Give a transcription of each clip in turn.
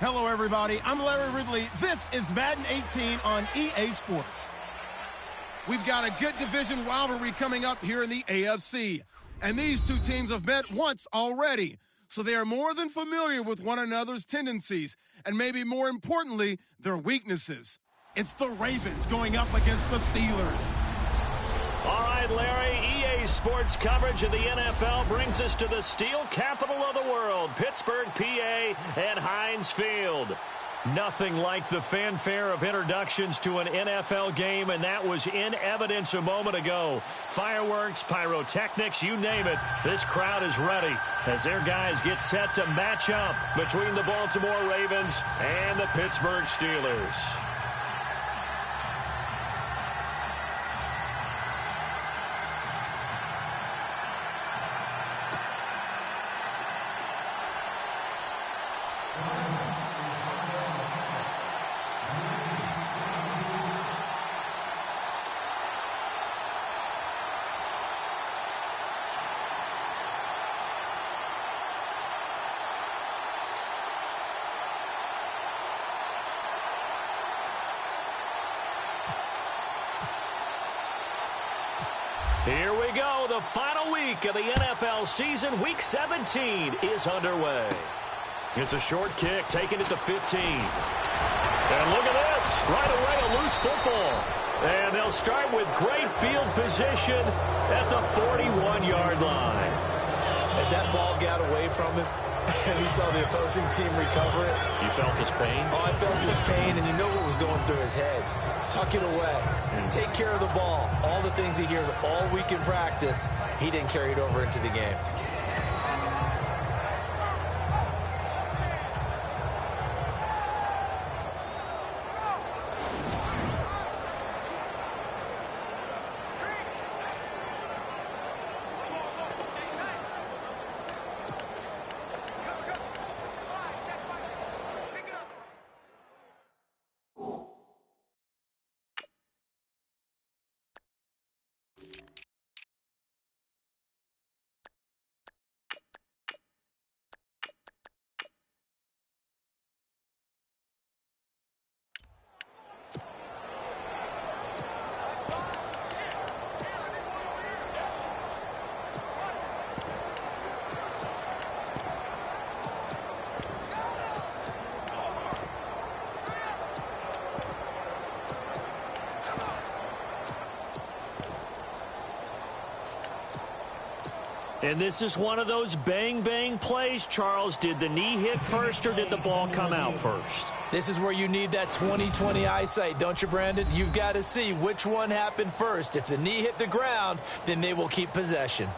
Hello, everybody. I'm Larry Ridley. This is Madden 18 on EA Sports. We've got a good division rivalry coming up here in the AFC. And these two teams have met once already. So they are more than familiar with one another's tendencies. And maybe more importantly, their weaknesses. It's the Ravens going up against the Steelers. All right, Larry, EA Sports coverage of the NFL brings us to the steel capital of the world, Pittsburgh, PA, and Heinz Field. Nothing like the fanfare of introductions to an NFL game, and that was in evidence a moment ago. Fireworks, pyrotechnics, you name it, this crowd is ready as their guys get set to match up between the Baltimore Ravens and the Pittsburgh Steelers. Here we go. The final week of the NFL season. Week 17 is underway. It's a short kick, taking it to 15. And look at this. Right away, a loose football. And they'll start with great field position at the 41-yard line. As that ball got away from him, and he saw the opposing team recover it. You felt his pain? Oh, I felt his pain, and you know what was going through his head. Tuck it away. Take care of the ball. All the things he hears all week in practice, he didn't carry it over into the game. And this is one of those bang-bang plays, Charles. Did the knee hit first or did the ball come out first? This is where you need that 20/20 eyesight, don't you, Brandon? You've got to see which one happened first. If the knee hit the ground, then they will keep possession.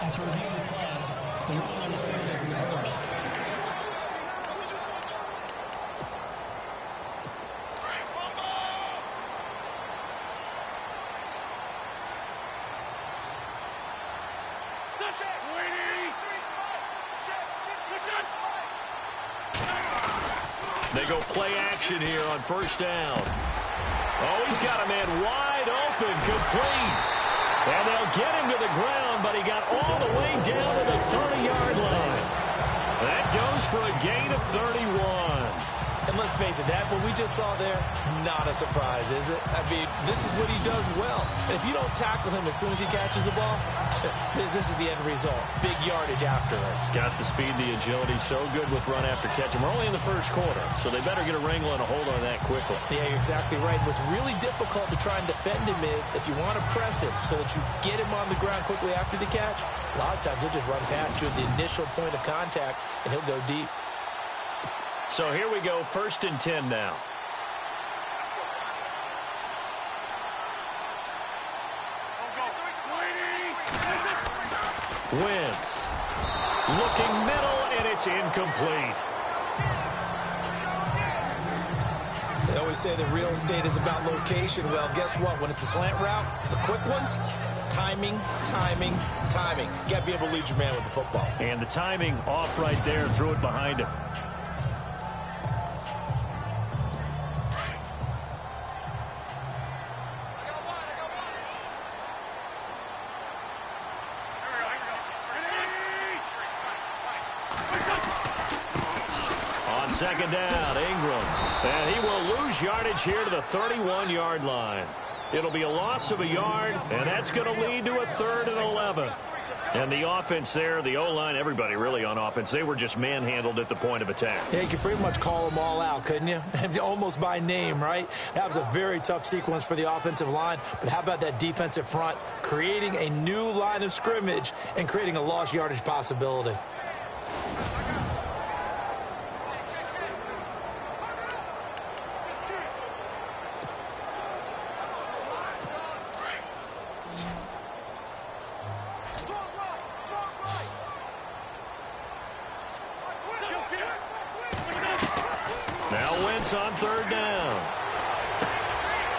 After reviewing the play, the rule on the field is reversed. They go play action here on first down. Oh, he's got a man wide open, complete. And they'll get him to the ground, but he got all the way down to the 30-yard line. That goes for a gain of 31. And let's face it, that what we just saw there, not a surprise, is it? I mean, this is what he does well. And if you don't tackle him as soon as he catches the ball, this is the end result. Big yardage after it. Got the speed, the agility, so good with run after catch. And we're only in the first quarter, so they better get a wrangle and a hold on that quickly. Yeah, you're exactly right. What's really difficult to try and defend him is if you want to press him so that you get him on the ground quickly after the catch, a lot of times he'll just run past you at the initial point of contact, and he'll go deep. So here we go, 1st and 10 now. Wentz looking middle, and it's incomplete. They always say that real estate is about location. Well, guess what? When it's a slant route, the quick ones, timing, timing, timing. You got to be able to lead your man with the football. And the timing off right there, threw it behind him. On second down, Ingram. And he will lose yardage here to the 31-yard line. It'll be a loss of a yard, and that's going to lead to a 3rd and 11. And the offense there, the O-line, everybody really on offense, they were just manhandled at the point of attack. Yeah, you could pretty much call them all out, couldn't you? Almost by name, right? That was a very tough sequence for the offensive line. But how about that defensive front creating a new line of scrimmage and creating a lost yardage possibility? On 3rd down.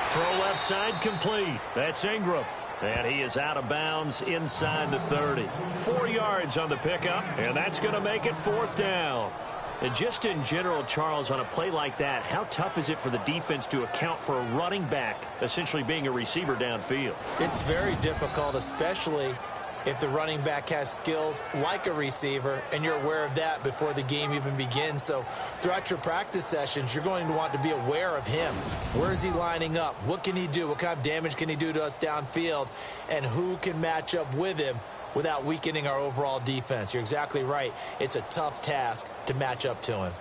Throw left side complete. That's Ingram. And he is out of bounds inside the 30. 4 yards on the pickup, and that's going to make it 4th down. And just in general, Charles, on a play like that, how tough is it for the defense to account for a running back essentially being a receiver downfield? It's very difficult, especially if the running back has skills like a receiver, and you're aware of that before the game even begins. So throughout your practice sessions, you're going to want to be aware of him. Where is he lining up? What can he do? What kind of damage can he do to us downfield? And who can match up with him without weakening our overall defense? You're exactly right. It's a tough task to match up to him.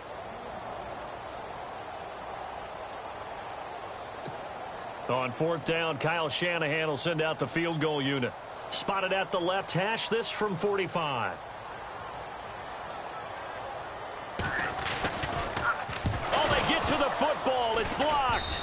On 4th down, Kyle Shanahan will send out the field goal unit. Spotted at the left hash, this from 45. Oh, they get to the football. It's blocked.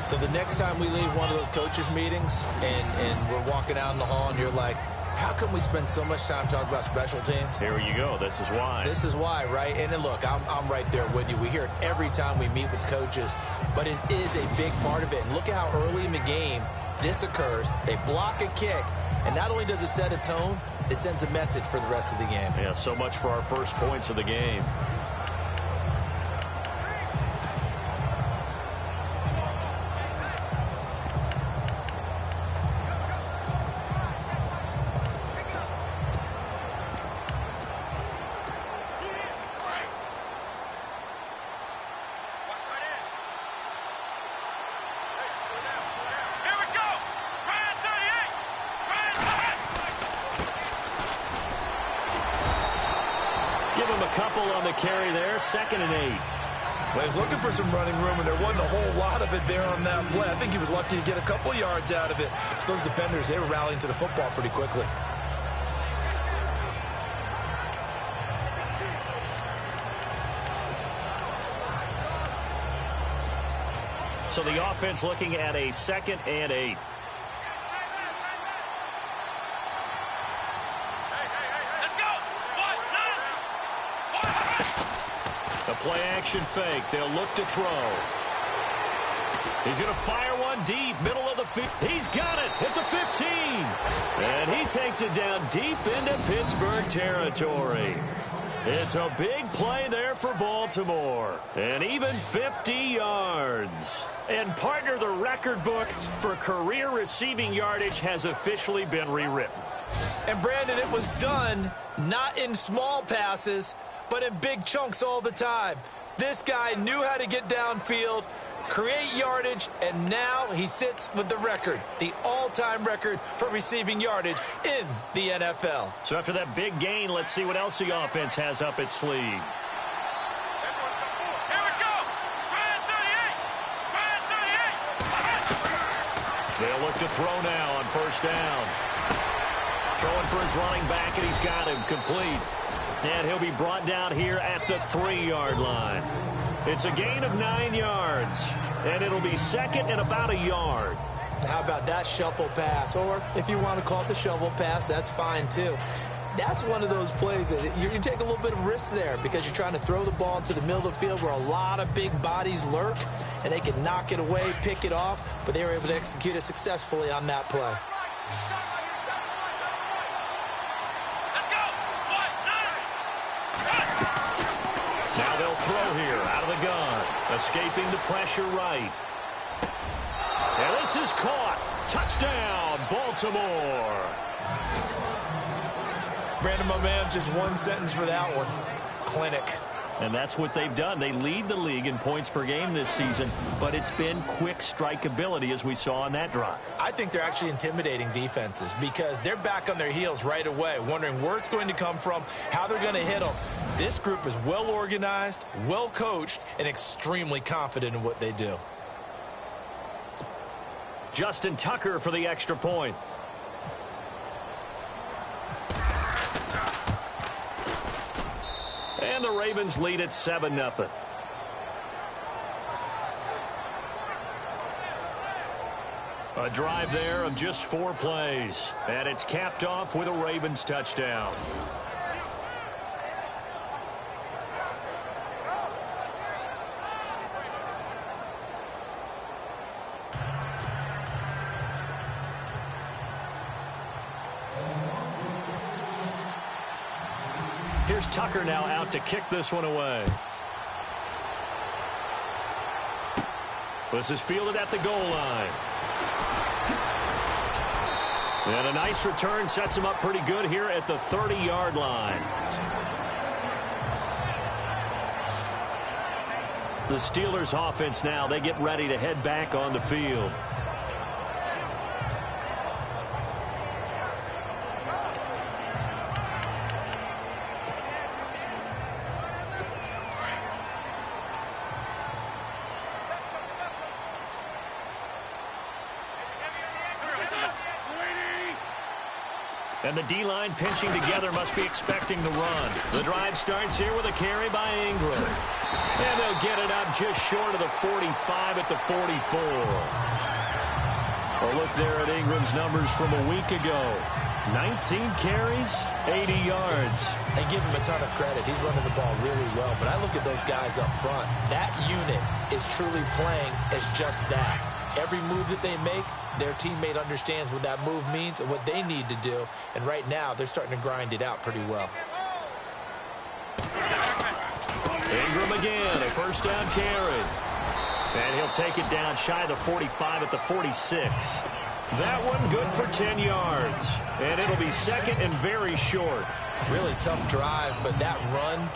So the next time we leave one of those coaches' meetings and we're walking out in the hall and you're like, how come we spend so much time talking about special teams? Here you go. This is why. This is why, right? And then look, I'm right there with you. We hear it every time we meet with coaches, but it is a big part of it. And look at how early in the game this occurs. They block a kick, and not only does it set a tone, it sends a message for the rest of the game. Yeah, so much for our first points of the game. Carry there, 2nd and 8. Well, he's looking for some running room, and there wasn't a whole lot of it there on that play. I think he was lucky to get a couple yards out of it. So those defenders, they were rallying to the football pretty quickly. So the offense looking at a 2nd and 8. Play-action fake. They'll look to throw. He's going to fire one deep, middle of the field. He's got it at the 15. And he takes it down deep into Pittsburgh territory. It's a big play there for Baltimore. And even 50 yards. And partner, the record book for career receiving yardage has officially been rewritten. And Brandon, it was done not in small passes, but in big chunks all the time. This guy knew how to get downfield, create yardage, and now he sits with the record, the all-time record for receiving yardage in the NFL. So after that big gain, let's see what else the offense has up its sleeve. Here we go. Ryan 38. They'll look to throw now on 1st down. Throwing for his running back, and he's got him complete. And he'll be brought down here at the 3-yard line. It's a gain of 9 yards, and it'll be 2nd and about a yard. How about that shuffle pass? Or if you want to call it the shovel pass, that's fine too. That's one of those plays that you take a little bit of risk there because you're trying to throw the ball into the middle of the field where a lot of big bodies lurk, and they can knock it away, pick it off, but they were able to execute it successfully on that play. Now they'll throw here out of the gun. Escaping the pressure right. And this is caught. Touchdown, Baltimore. Brandon, my man, just one sentence for that one. Clinic. And that's what they've done. They lead the league in points per game this season, but it's been quick strikeability as we saw on that drive. I think they're actually intimidating defenses because they're back on their heels right away, wondering where it's going to come from, how they're going to hit them. This group is well organized, well coached, and extremely confident in what they do. Justin Tucker for the extra point. And the Ravens lead at 7-0. A drive there of just 4 plays. And it's capped off with a Ravens touchdown. Here's Tucker now out to kick this one away. This is fielded at the goal line. And a nice return sets him up pretty good here at the 30-yard line. The Steelers offense now, they get ready to head back on the field. And the D-line pinching together must be expecting the run. The drive starts here with a carry by Ingram. And they'll get it up just short of the 45 at the 44. A look there at Ingram's numbers from a week ago. 19 carries, 80 yards. And give him a ton of credit. He's running the ball really well. But I look at those guys up front. That unit is truly playing as just that. Every move that they make, their teammate understands what that move means and what they need to do. And right now, they're starting to grind it out pretty well. Ingram again, a first down carry. And he'll take it down shy of the 45 at the 46. That one good for 10 yards. And it'll be second and very short. Really tough drive, but that run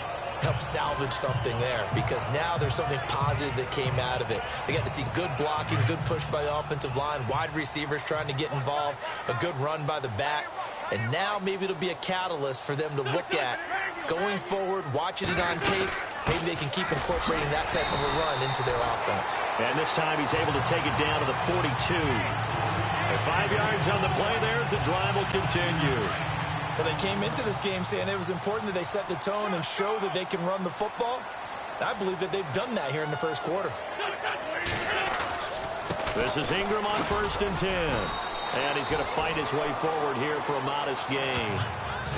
help salvage something there because now there's something positive that came out of it. They got to see good blocking, good push by the offensive line, wide receivers trying to get involved, a good run by the back, and now maybe it'll be a catalyst for them to look at going forward, watching it on tape. Maybe they can keep incorporating that type of a run into their offense. And this time he's able to take it down to the 42. And 5 yards on the play there as the drive will continue. Well, they came into this game saying it was important that they set the tone and show that they can run the football. I believe that they've done that here in the first quarter. This is Ingram on 1st and 10. And he's going to fight his way forward here for a modest gain.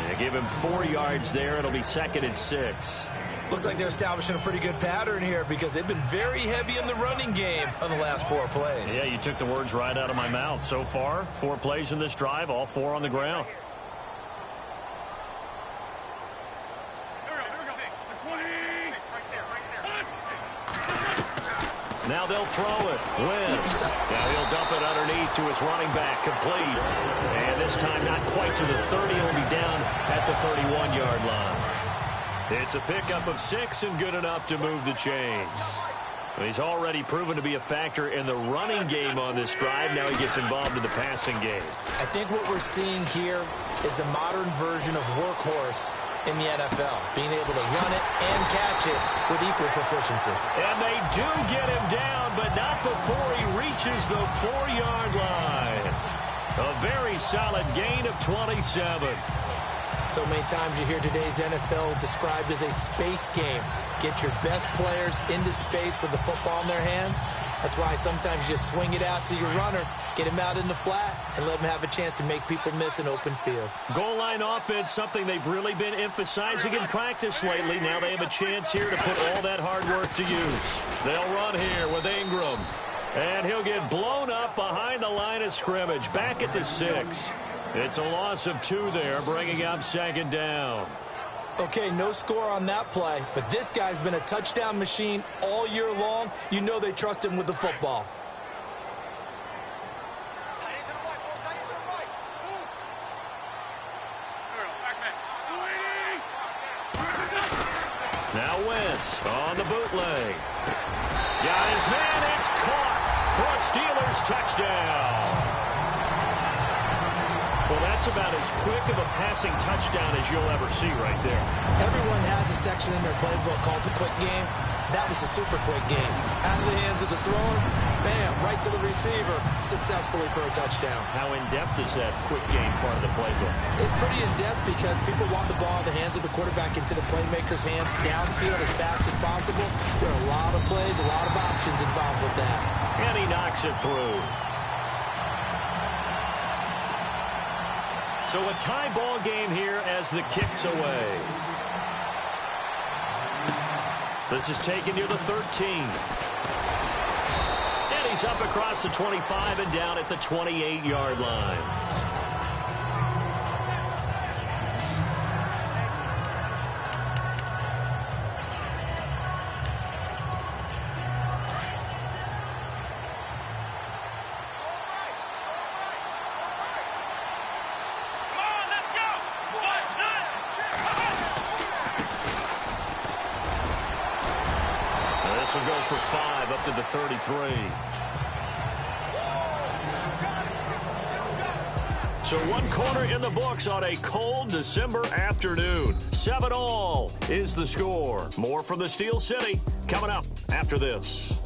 And give him 4 yards there. It'll be 2nd and 6. Looks like they're establishing a pretty good pattern here because they've been very heavy in the running game on the last 4 plays. Yeah, you took the words right out of my mouth. So far, 4 plays in this drive, all 4 on the ground. Now they'll throw it. Wentz. Now he'll dump it underneath to his running back. Complete. And this time not quite to the 30. He'll be down at the 31-yard line. It's a pickup of 6 and good enough to move the chains. He's already proven to be a factor in the running game on this drive. Now he gets involved in the passing game. I think what we're seeing here is the modern version of workhorse in the NFL, being able to run it and catch it with equal proficiency. And they do get him down, but not before he reaches the 4-yard line. A very solid gain of 27. So many times you hear today's NFL described as a space game. Get your best players into space with the football in their hands. That's why sometimes you just swing it out to your runner, get him out in the flat, and let him have a chance to make people miss an open field. Goal line offense, something they've really been emphasizing in practice lately. Now they have a chance here to put all that hard work to use. They'll run here with Ingram. And he'll get blown up behind the line of scrimmage, back at the 6. It's a loss of 2 there, bringing up 2nd down. Okay, no score on that play, but this guy's been a touchdown machine all year long. You know they trust him with the football. Now Wentz on the bootleg. Got his man. It's caught for a Steelers touchdown. Well, that's about as quick of a passing touchdown as you'll ever see right there. Everyone has a section in their playbook called the quick game. That was a super quick game. Out of the hands of the thrower, bam, right to the receiver, successfully for a touchdown. How in-depth is that quick game part of the playbook? It's pretty in-depth because people want the ball in the hands of the quarterback into the playmaker's hands downfield as fast as possible. There are a lot of plays, a lot of options involved with that. And he knocks it through. So a tie ball game here as the kick's away. This is taken near the 13. And he's up across the 25 and down at the 28-yard line. This will go for 5 up to the 33. So 1 quarter in the books on a cold December afternoon. 7-all is the score. More from the Steel City coming up after this.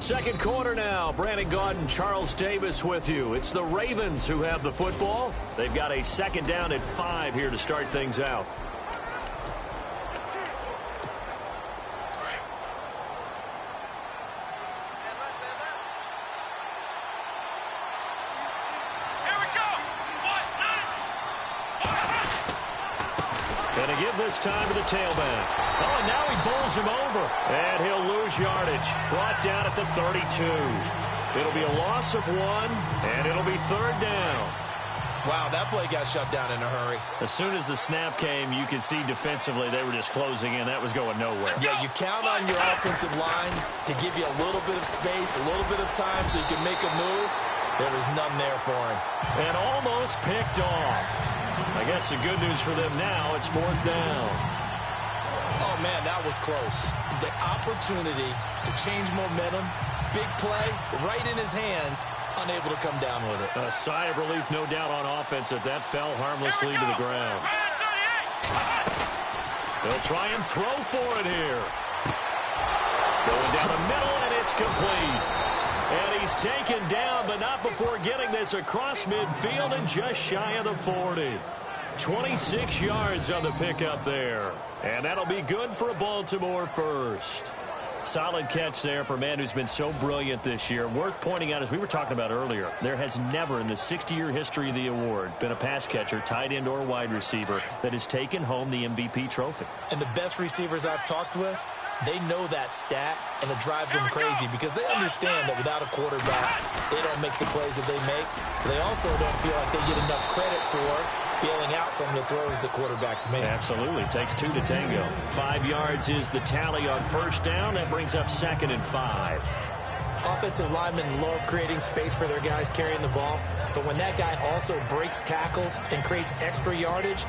Second quarter now. Brandon Gaudin, Charles Davis with you. It's the Ravens who have the football. They've got a second down at 5 here to start things out. And a give this time to the tailback. Oh, and now he bowls him over. And he'll lose yardage. Brought down at the 32. It'll be a loss of 1, and it'll be 3rd down. Wow, that play got shut down in a hurry. As soon as the snap came, you could see defensively they were just closing in. That was going nowhere. Yeah, you count on your offensive line to give you a little bit of space, a little bit of time so you can make a move. There was none there for him. And almost picked off. I guess the good news for them now, it's 4th down. Oh, man, that was close. The opportunity to change momentum, big play, right in his hands, unable to come down with it. A sigh of relief, no doubt, on offense that that fell harmlessly to the ground. They'll try and throw for it here. Going down the middle, and it's complete. And he's taken down, but not before getting this across midfield and just shy of the 40. 26 yards on the pickup there. And that'll be good for a Baltimore first. Solid catch there for a man who's been so brilliant this year. Worth pointing out, as we were talking about earlier, there has never in the 60-year history of the award been a pass catcher, tight end, or wide receiver that has taken home the MVP trophy. And the best receivers I've talked with, they know that stat, and it drives them crazy because they understand that without a quarterback, they don't make the plays that they make. They also don't feel like they get enough credit for bailing out some of the throws the quarterbacks make. Absolutely. It takes 2 to tango. 5 yards is the tally on first down. That brings up 2nd and 5. Offensive linemen love creating space for their guys carrying the ball, but when that guy also breaks tackles and creates extra yardage,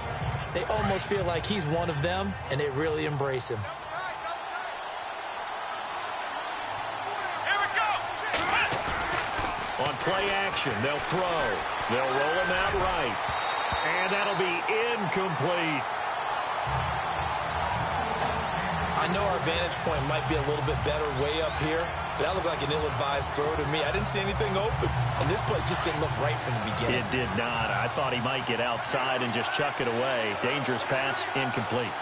they almost feel like he's one of them, and they really embrace him. On play action, they'll throw. They'll roll him out right. And that'll be incomplete. I know our vantage point might be a little bit better way up here, but that looked like an ill-advised throw to me. I didn't see anything open, and this play just didn't look right from the beginning. It did not. I thought he might get outside and just chuck it away. Dangerous pass, incomplete.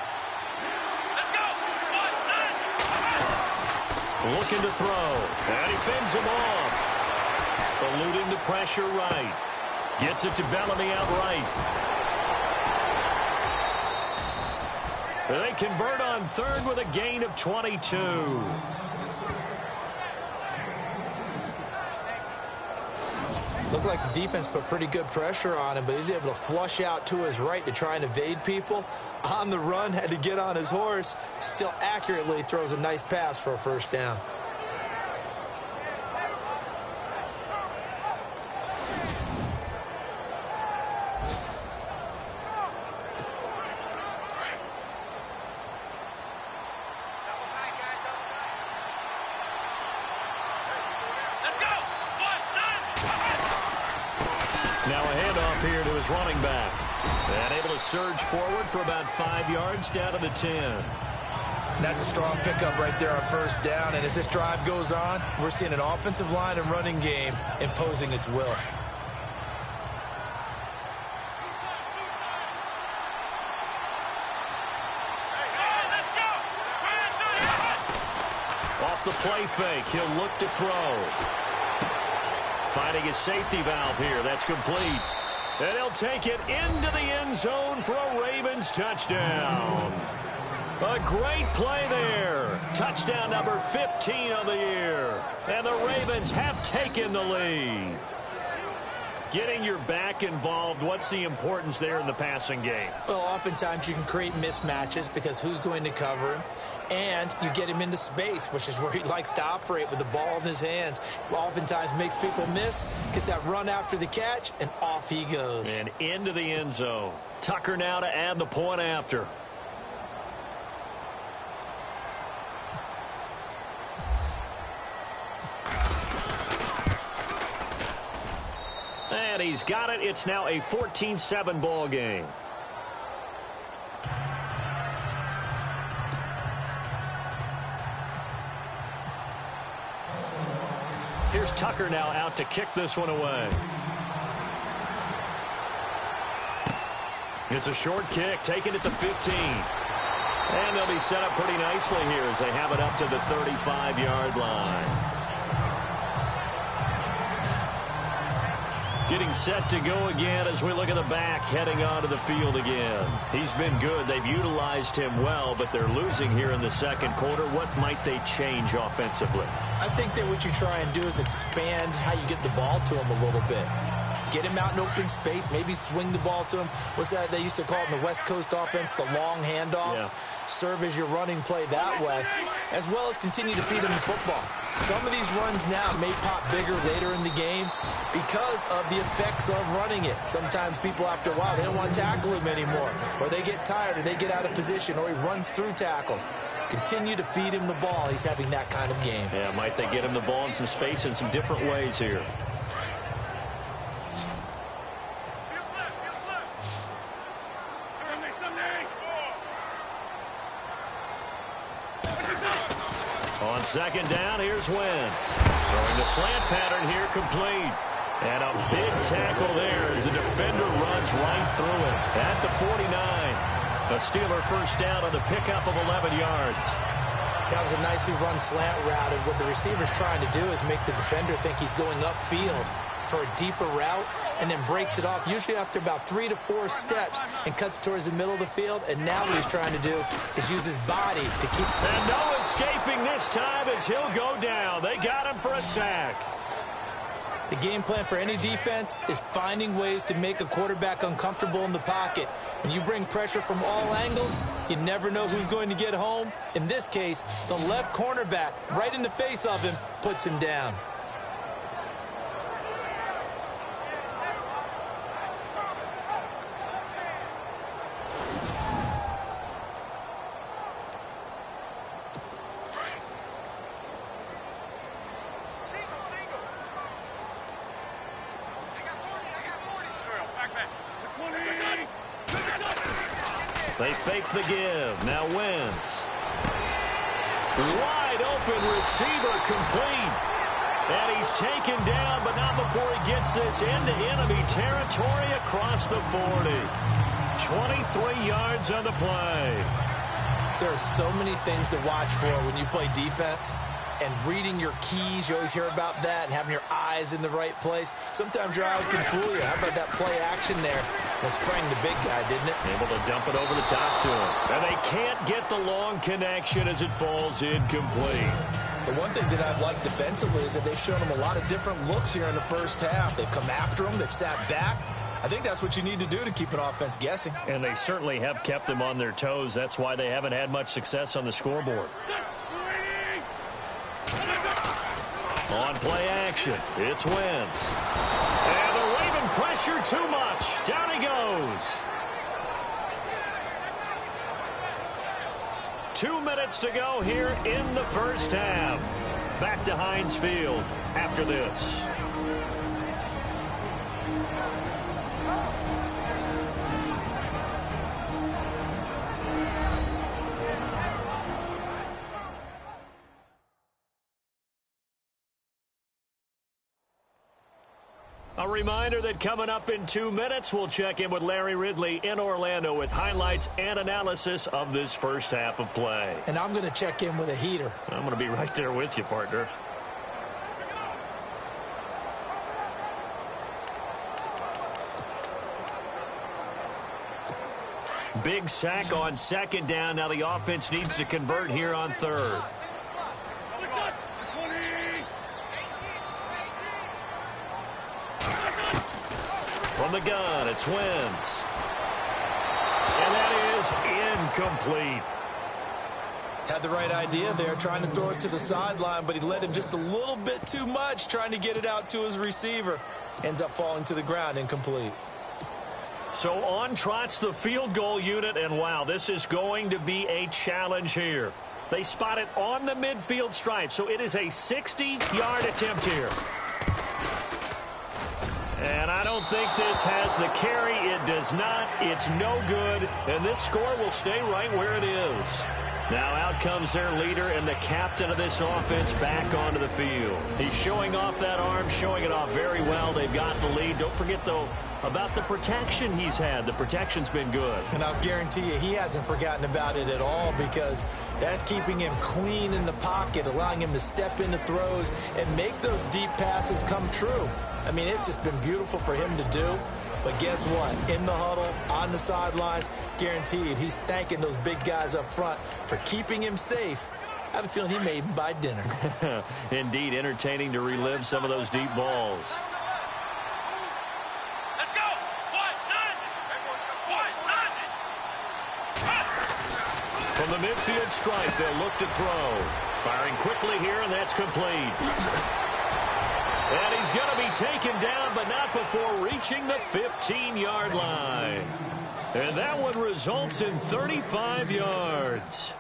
Looking to throw, and he fends him off. Eluding the pressure right. Gets it to Bellamy outright. They convert on 3rd with a gain of 22. Looked like the defense put pretty good pressure on him, but he's able to flush out to his right to try and evade people. On the run, had to get on his horse. Still accurately throws a nice pass for a first down. his running back. And able to surge forward for about 5 yards down to the 10. That's a strong pickup right there on first down. And as this drive goes on, we're seeing an offensive line and running game imposing its will. Off the play fake, he'll look to throw. Finding his safety valve here. That's complete. And he'll take it into the end zone for a Ravens touchdown. A great play there. Touchdown number 15 of the year. And the Ravens have taken the lead. Getting your back involved, what's the importance there in the passing game? Well, oftentimes you can create mismatches because who's going to cover him? And you get him into space, which is where he likes to operate with the ball in his hands. Oftentimes makes people miss, gets that run after the catch, and off he goes. And into the end zone. Tucker now to add the point after. And he's got it. It's now a 14-7 ball game. Here's Tucker now out to kick this one away. It's a short kick, taken at the 15. And they'll be set up pretty nicely here as they have it up to the 35-yard line. Getting set to go again as we look at the back heading onto the field again. He's been good. They've utilized him well, but they're losing here in the second quarter. What might they change offensively? I think that what you try and do is expand how you get the ball to him a little bit. Get him out in open space, maybe swing the ball to him. What's that they used to call it in the West Coast offense, the long handoff? Yeah. Serve as your running play that way, as well as continue to feed him the football. Some of these runs now may pop bigger later in the game because of the effects of running it. Sometimes people, after a while, they don't want to tackle him anymore, or they get tired, or they get out of position, or he runs through tackles. Continue to feed him the ball. He's having that kind of game. Yeah, might they get him the ball in some space in some different ways here. On second down, here's Wentz. Throwing the slant pattern here, complete. And a big tackle there as the defender runs right through it at the 49. A Steeler first down on the pickup of 11 yards. That was a nicely run slant route, and what the receiver's trying to do is make the defender think he's going upfield for a deeper route, and then breaks it off, usually after about 3 to 4 steps, and cuts towards the middle of the field. And now what he's trying to do is use his body to keep... And no escaping this time as he'll go down. They got him for a sack. The game plan for any defense is finding ways to make a quarterback uncomfortable in the pocket. When you bring pressure from all angles, you never know who's going to get home. In this case, the left cornerback, right in the face of him, puts him down. They fake the give. Now Wentz. Wide open receiver, complete. And he's taken down, but not before he gets this into enemy territory across the 40. 23 yards on the play. There are so many things to watch for when you play defense. And reading your keys, you always hear about that, and having your eyes in the right place. Sometimes your eyes can fool you. How about that play action there? That sprang the big guy, didn't it? Able to dump it over the top to him. And they can't get the long connection as it falls incomplete. The one thing that I've liked defensively is that they've shown him a lot of different looks here in the first half. They've come after him. They've sat back. I think that's what you need to do to keep an offense guessing. And they certainly have kept them on their toes. That's why they haven't had much success on the scoreboard. On play action, it's Wentz. And the Raven pressure too much. Down he goes. 2 minutes to go here in the first half. Back to Heinz Field after this. reminder that coming up in 2 minutes, we'll check in with Larry Ridley in Orlando with highlights and analysis of this first half of play. And I'm going to check in with a heater. I'm going to be right there with you, partner. Big sack on second down. Now the offense needs to convert here on third. From the gun, it's Wentz. And that is incomplete. Had the right idea there, trying to throw it to the sideline, but he led him just a little bit too much, trying to get it out to his receiver. Ends up falling to the ground, incomplete. So on trots the field goal unit, and wow, this is going to be a challenge here. They spot it on the midfield stripe, so it is a 60-yard attempt here. And I don't think this has the carry. It does not. It's no good, and this score will stay right where it is. Now out comes their leader and the captain of this offense back onto the field. He's showing off that arm, showing it off very well. They've got the lead. Don't forget, though, about the protection he's had. The protection's been good. And I'll guarantee you he hasn't forgotten about it at all, because that's keeping him clean in the pocket, allowing him to step into throws and make those deep passes come true. I mean, it's just been beautiful for him to do. But guess what? In the huddle, on the sidelines, guaranteed he's thanking those big guys up front for keeping him safe. I have a feeling he may even buy dinner. Indeed, entertaining to relive some of those deep balls. Let's go. From the midfield stripe, they'll look to throw. Firing quickly here, and that's complete. And he's going to be taken down, but not before reaching the 15-yard line. And that one results in 35 yards.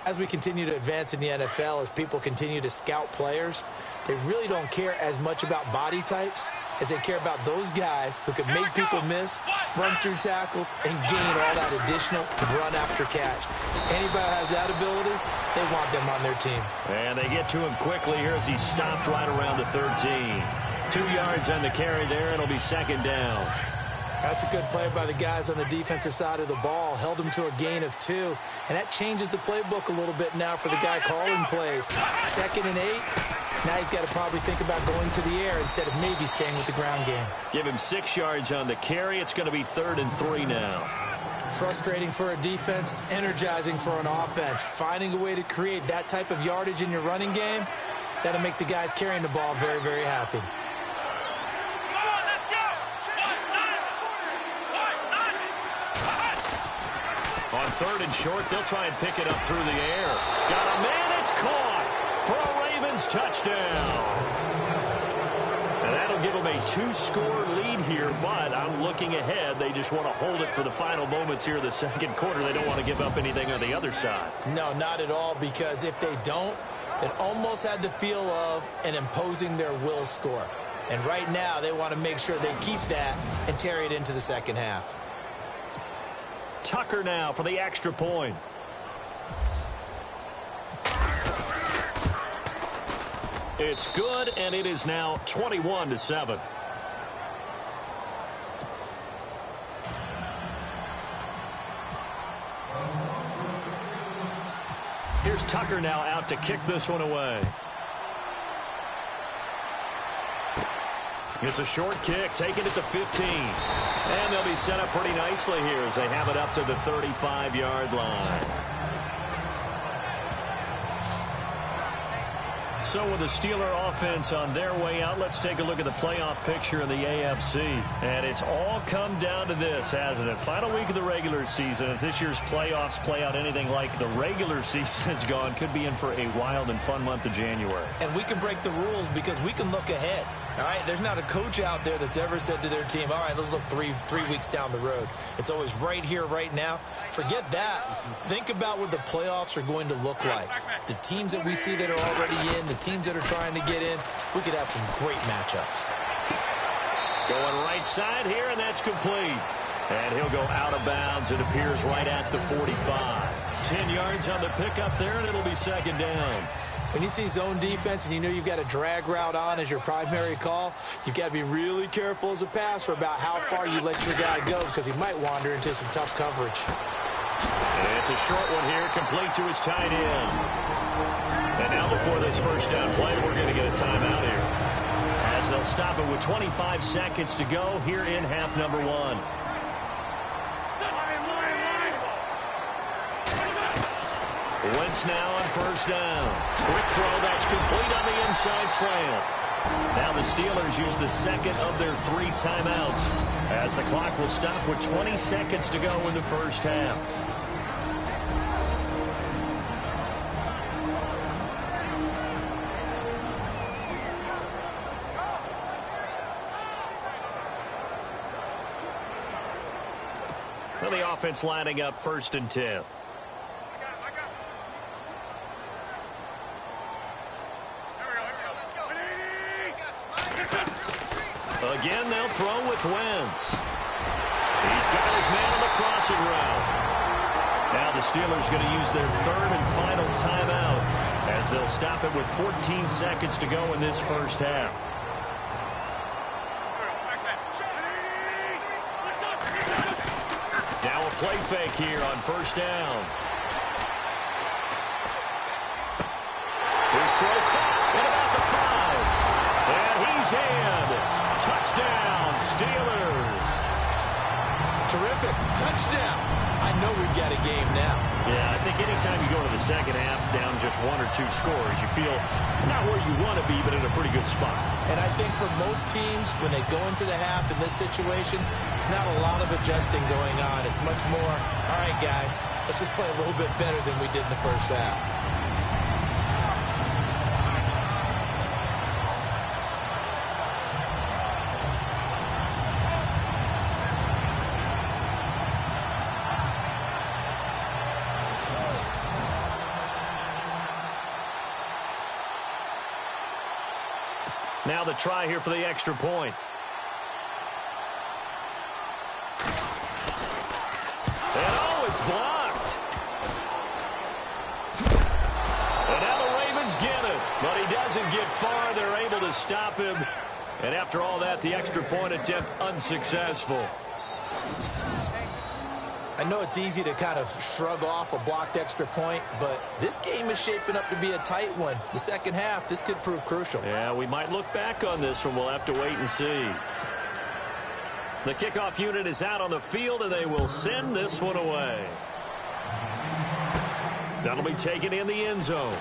As we continue to advance in the NFL, as people continue to scout players, they really don't care as much about body types as they care about those guys who can make people miss, run through tackles, and gain all that additional run after catch. Anybody who has that ability, they want them on their team. And they get to him quickly here as he stopped right around the 13. 2 yards on the carry there. It'll be second down. That's a good play by the guys on the defensive side of the ball. Held him to a gain of 2. And that changes the playbook a little bit now for the guy calling plays. 2nd and 8. Now he's got to probably think about going to the air instead of maybe staying with the ground game. Give him 6 yards on the carry. It's going to be 3rd and 3 now. Frustrating for a defense, energizing for an offense. Finding a way to create that type of yardage in your running game, that'll make the guys carrying the ball very, very happy. On 3rd and short, they'll try and pick it up through the air. Got a man, it's caught for a Ravens touchdown. And that'll give them a 2-score lead here, but I'm looking ahead. They just want to hold it for the final moments here of the second quarter. They don't want to give up anything on the other side. No, not at all, because if they don't, it almost had the feel of an imposing their will score. And right now, they want to make sure they keep that and carry it into the second half. Tucker now for the extra point. It's good, and it is now 21-7. Here's Tucker now out to kick this one away. It's a short kick, taking it to 15. And they'll be set up pretty nicely here as they have it up to the 35-yard line. So with the Steeler offense on their way out, let's take a look at the playoff picture in the AFC. And it's all come down to this, hasn't it? Final week of the regular season. As this year's playoffs play out anything like the regular season has gone, could be in for a wild and fun month of January. And we can break the rules because we can look ahead. All right, there's not a coach out there that's ever said to their team, all right, let's look three weeks down the road. It's always right here, right now. Forget that. Think about what the playoffs are going to look like. The teams that we see that are already in, the teams that are trying to get in, we could have some great matchups. Going right side here, and that's complete. And he'll go out of bounds. It appears right at the 45. 10 yards on the pickup there, and it'll be second down. When you see zone defense and you know you've got a drag route on as your primary call, you've got to be really careful as a passer about how far you let your guy go because he might wander into some tough coverage. And it's a short one here, complete to his tight end. And now before this first down play, we're going to get a timeout here, as they'll stop it with 25 seconds to go here in half number one. Wentz now on first down. Quick throw, that's complete on the inside slant. Now the Steelers use the second of their 3 timeouts, as the clock will stop with 20 seconds to go in the first half. So the offense lining up 1st and 10. Again, they'll throw with Wentz. He's got his man on the crossing route. Now the Steelers going to use their 3rd and final timeout, as they'll stop it with 14 seconds to go in this first half. Now a play fake here on first down. His throw caught at about the 5. And he's in. Touchdown, Steelers. Terrific. Touchdown. I know we've got a game now. Yeah, I think anytime you go to the second half down just 1 or 2 scores, you feel not where you want to be, but in a pretty good spot. And I think for most teams, when they go into the half in this situation, it's not a lot of adjusting going on. It's much more, all right, guys, let's just play a little bit better than we did in the first half. Now the try here for the extra point. And oh, it's blocked. And now the Ravens get it. But he doesn't get far. They're able to stop him. And after all that, the extra point attempt unsuccessful. I know it's easy to kind of shrug off a blocked extra point, but this game is shaping up to be a tight one. The second half, this could prove crucial. Yeah, we might look back on this one. We'll have to wait and see. The kickoff unit is out on the field, and they will send this one away. That'll be taken in the end zone.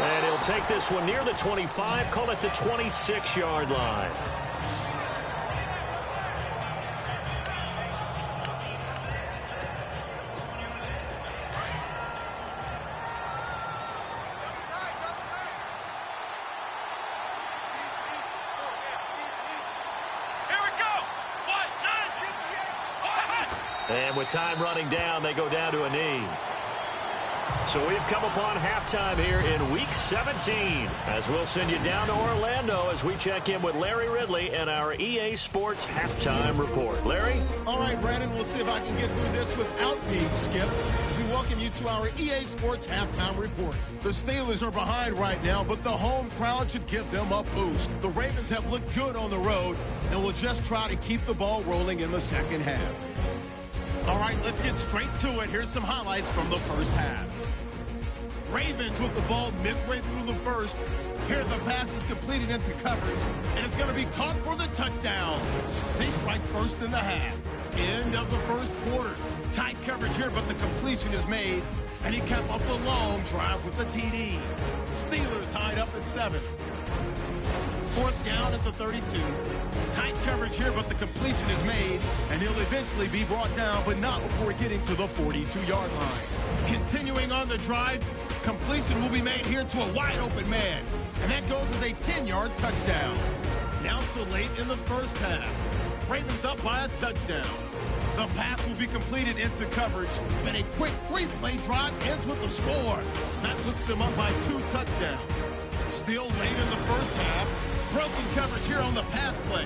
And he'll take this one near the 25, call it the 26-yard line. And with time running down, they go down to a knee. So we've come upon halftime here in Week 17, as we'll send you down to Orlando as we check in with Larry Ridley and our EA Sports Halftime Report. Larry? All right, Brandon, we'll see if I can get through this without being skipped as we welcome you to our EA Sports Halftime Report. The Steelers are behind right now, but the home crowd should give them a boost. The Ravens have looked good on the road and will just try to keep the ball rolling in the second half. All right, let's get straight to it. Here's some highlights from the first half. Ravens with the ball midway through the first. Here the pass is completed into coverage, and it's going to be caught for the touchdown. They strike first in the half. End of the first quarter. Tight coverage here, but the completion is made, and he capped off the long drive with the TD. Steelers tied up at 7. 4th down at the 32. Tight coverage here, but the completion is made, and he'll eventually be brought down, but not before getting to the 42-yard line. Continuing on the drive, completion will be made here to a wide-open man, and that goes as a 10-yard touchdown. Now to late in the first half. Ravens up by a touchdown. The pass will be completed into coverage, and a quick 3-play drive ends with a score. That puts them up by 2 touchdowns. Still late in the first half. Broken coverage here on the pass play.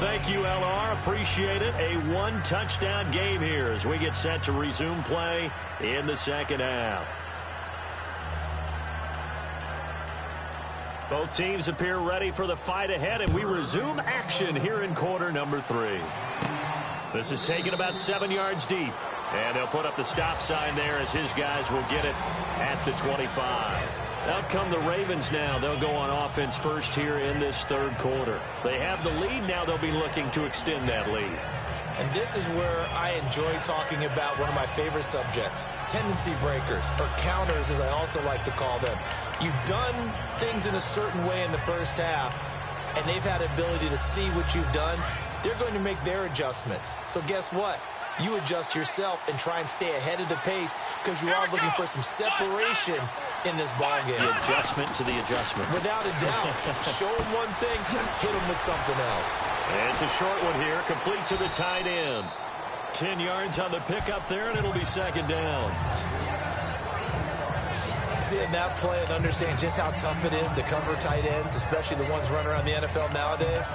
Thank you, LR. Appreciate it. A one-touchdown game here as we get set to resume play in the second half. Both teams appear ready for the fight ahead, and we resume action here in quarter number 3. This is taken about 7 yards deep, and he'll put up the stop sign there as his guys will get it at the 25. Out come the Ravens now. They'll go on offense first here in this third quarter. They have the lead. Now they'll be looking to extend that lead. And this is where I enjoy talking about one of my favorite subjects, tendency breakers, or counters as I also like to call them. You've done things in a certain way in the first half, and they've had the ability to see what you've done. They're going to make their adjustments. So guess what? You adjust yourself and try and stay ahead of the pace because you are looking for some separation in this ball game. The adjustment to the adjustment. Without a doubt. Show them one thing, hit them with something else. And it's a short one here, complete to the tight end. 10 yards on the pickup there, and it'll be second down. Seeing that play and understand just how tough it is to cover tight ends, especially the ones running around the NFL nowadays,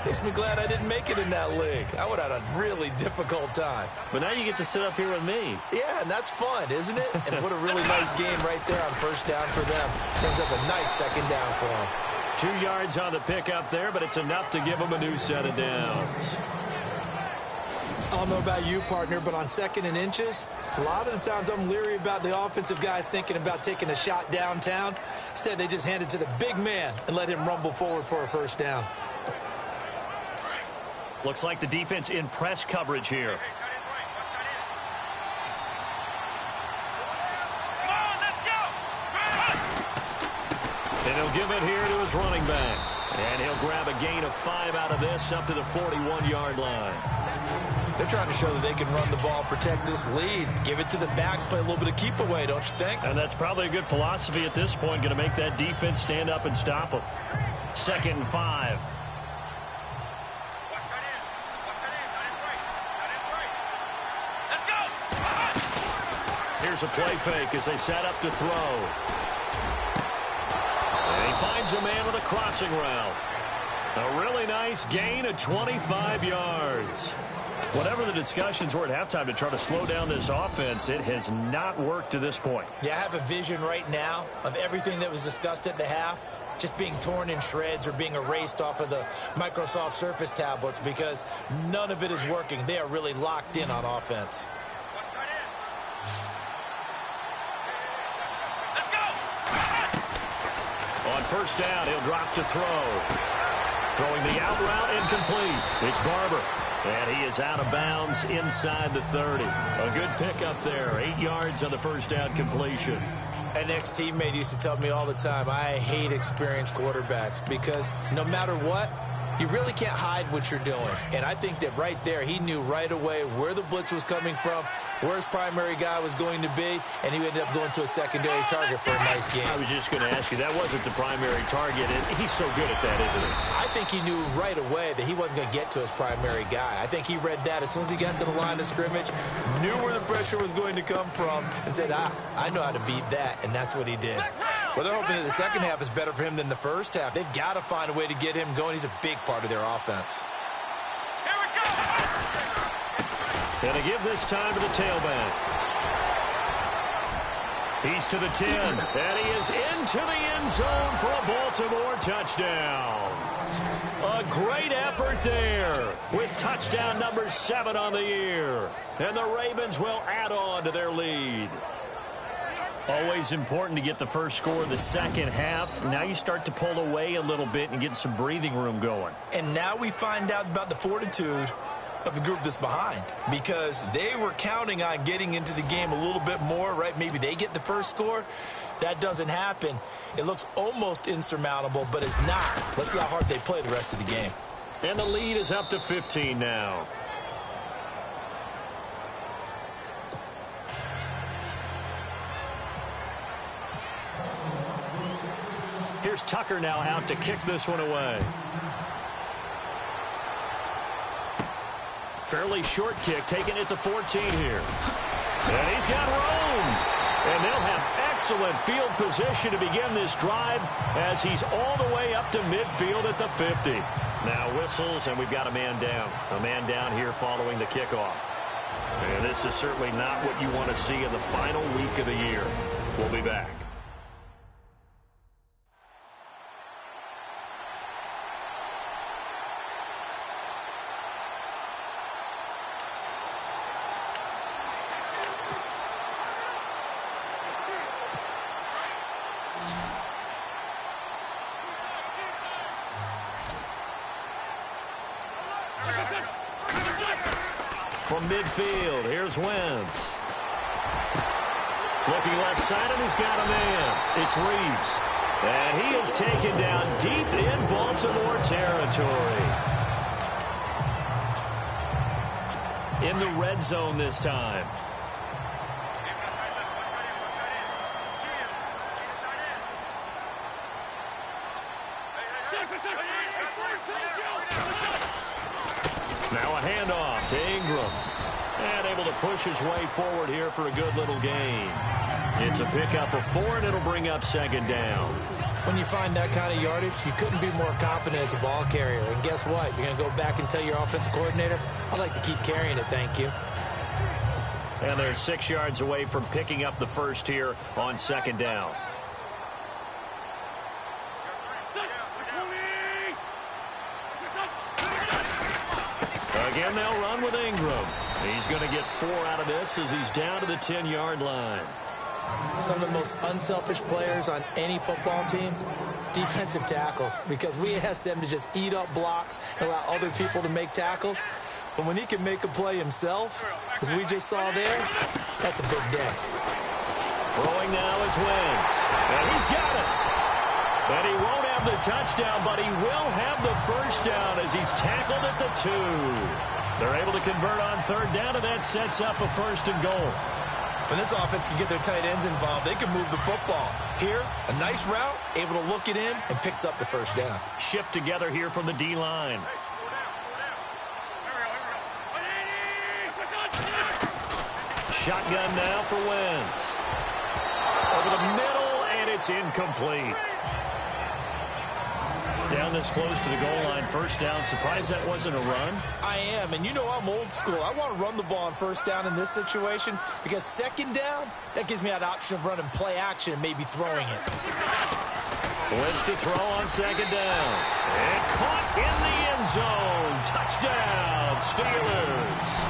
makes me glad I didn't make it in that league. I would have had a really difficult time. But now you get to sit up here with me. Yeah, and that's fun, isn't it? And what a really nice game right there on first down for them. Brings up a nice second down for them. 2 yards on the pickup there, but it's enough to give them a new set of downs. I don't know about you, partner, but on second and inches, a lot of the times I'm leery about the offensive guys thinking about taking a shot downtown. Instead, they just hand it to the big man and let him rumble forward for a first down. Looks like the defense in press coverage here. And he'll give it here to his running back. And he'll grab a gain of 5 out of this up to the 41-yard line. They're trying to show that they can run the ball, protect this lead, give it to the backs, play a little bit of keep away, don't you think? And that's probably a good philosophy at this point, going to make that defense stand up and stop them. 2nd and 5. Here's a play fake as they set up to throw. And he finds a man with a crossing route. A really nice gain of 25 yards. Whatever the discussions were at halftime to try to slow down this offense, it has not worked to this point. Yeah, I have a vision right now of everything that was discussed at the half just being torn in shreds or being erased off of the Microsoft Surface tablets because none of it is working. They are really locked in on offense. On first down, he'll drop to throw. Throwing the out route incomplete. It's Barber. And he is out of bounds inside the 30. A good pickup there. 8 yards on the first down completion. An ex-teammate used to tell me all the time, I hate experienced quarterbacks because no matter what, you really can't hide what you're doing. And I think that right there, he knew right away where the blitz was coming from, where his primary guy was going to be, and he ended up going to a secondary target for a nice game. I was just going to ask you, that wasn't the primary target, and he's so good at that, isn't he? I think he knew right away that he wasn't going to get to his primary guy. I think he read that as soon as he got to the line of scrimmage, knew where the pressure was going to come from, and said, I know how to beat that, and that's what he did. Well, they're hoping that the second half is better for him than the first half. They've got to find a way to get him going. He's a big part of their offense. Here we go! And to give this time to the tailback. He's to the 10, and he is into the end zone for a Baltimore touchdown. A great effort there with touchdown number 7 on the year. And the Ravens will add on to their lead. Always important to get the first score of the second half. Now you start to pull away a little bit and get some breathing room going. And now we find out about the fortitude of the group that's behind because they were counting on getting into the game a little bit more, right? Maybe they get the first score. That doesn't happen. It looks almost insurmountable, but it's not. Let's see how hard they play the rest of the game. And the lead is up to 15 now. Here's Tucker now out to kick this one away. Fairly short kick, taking it to 14 here. And he's got room. And they'll have excellent field position to begin this drive as he's all the way up to midfield at the 50. Now whistles, and we've got a man down. A man down here following the kickoff. And this is certainly not what you want to see in the final week of the year. We'll be back. From midfield, here's Wentz. Looking left side, and he's got a man. It's Reeves. And he is taken down deep in Baltimore territory. In the red zone this time. Now a handoff to Ingram. And able to push his way forward here for a good little gain. It's a pickup of 4, and it'll bring up second down. When you find that kind of yardage, you couldn't be more confident as a ball carrier. And guess what? You're going to go back and tell your offensive coordinator, I'd like to keep carrying it, thank you. And they're 6 yards away from picking up the first here on second down. Again, they'll run with Ingram. He's going to get 4 out of this as he's down to the 10-yard line. Some of the most unselfish players on any football team, defensive tackles, because we ask them to just eat up blocks and allow other people to make tackles. But when he can make a play himself, as we just saw there, that's a big day. Throwing now is Wentz. And he's got it. And he won't have the touchdown, but he will have the first down as he's tackled at the 2. They're able to convert on third down, and that sets up a first and goal. When this offense can get their tight ends involved, they can move the football. Here, a nice route, able to look it in, and picks up the first down. Shift together here from the D-line. Shotgun now for Wentz. Over the middle, and it's incomplete. Down this close to the goal line, first down. Surprised that wasn't a run? I am, and you know I'm old school. I want to run the ball on first down in this situation because second down, that gives me that option of running play action and maybe throwing it. Wentz to throw on second down. And caught in the end zone. Touchdown, Steelers.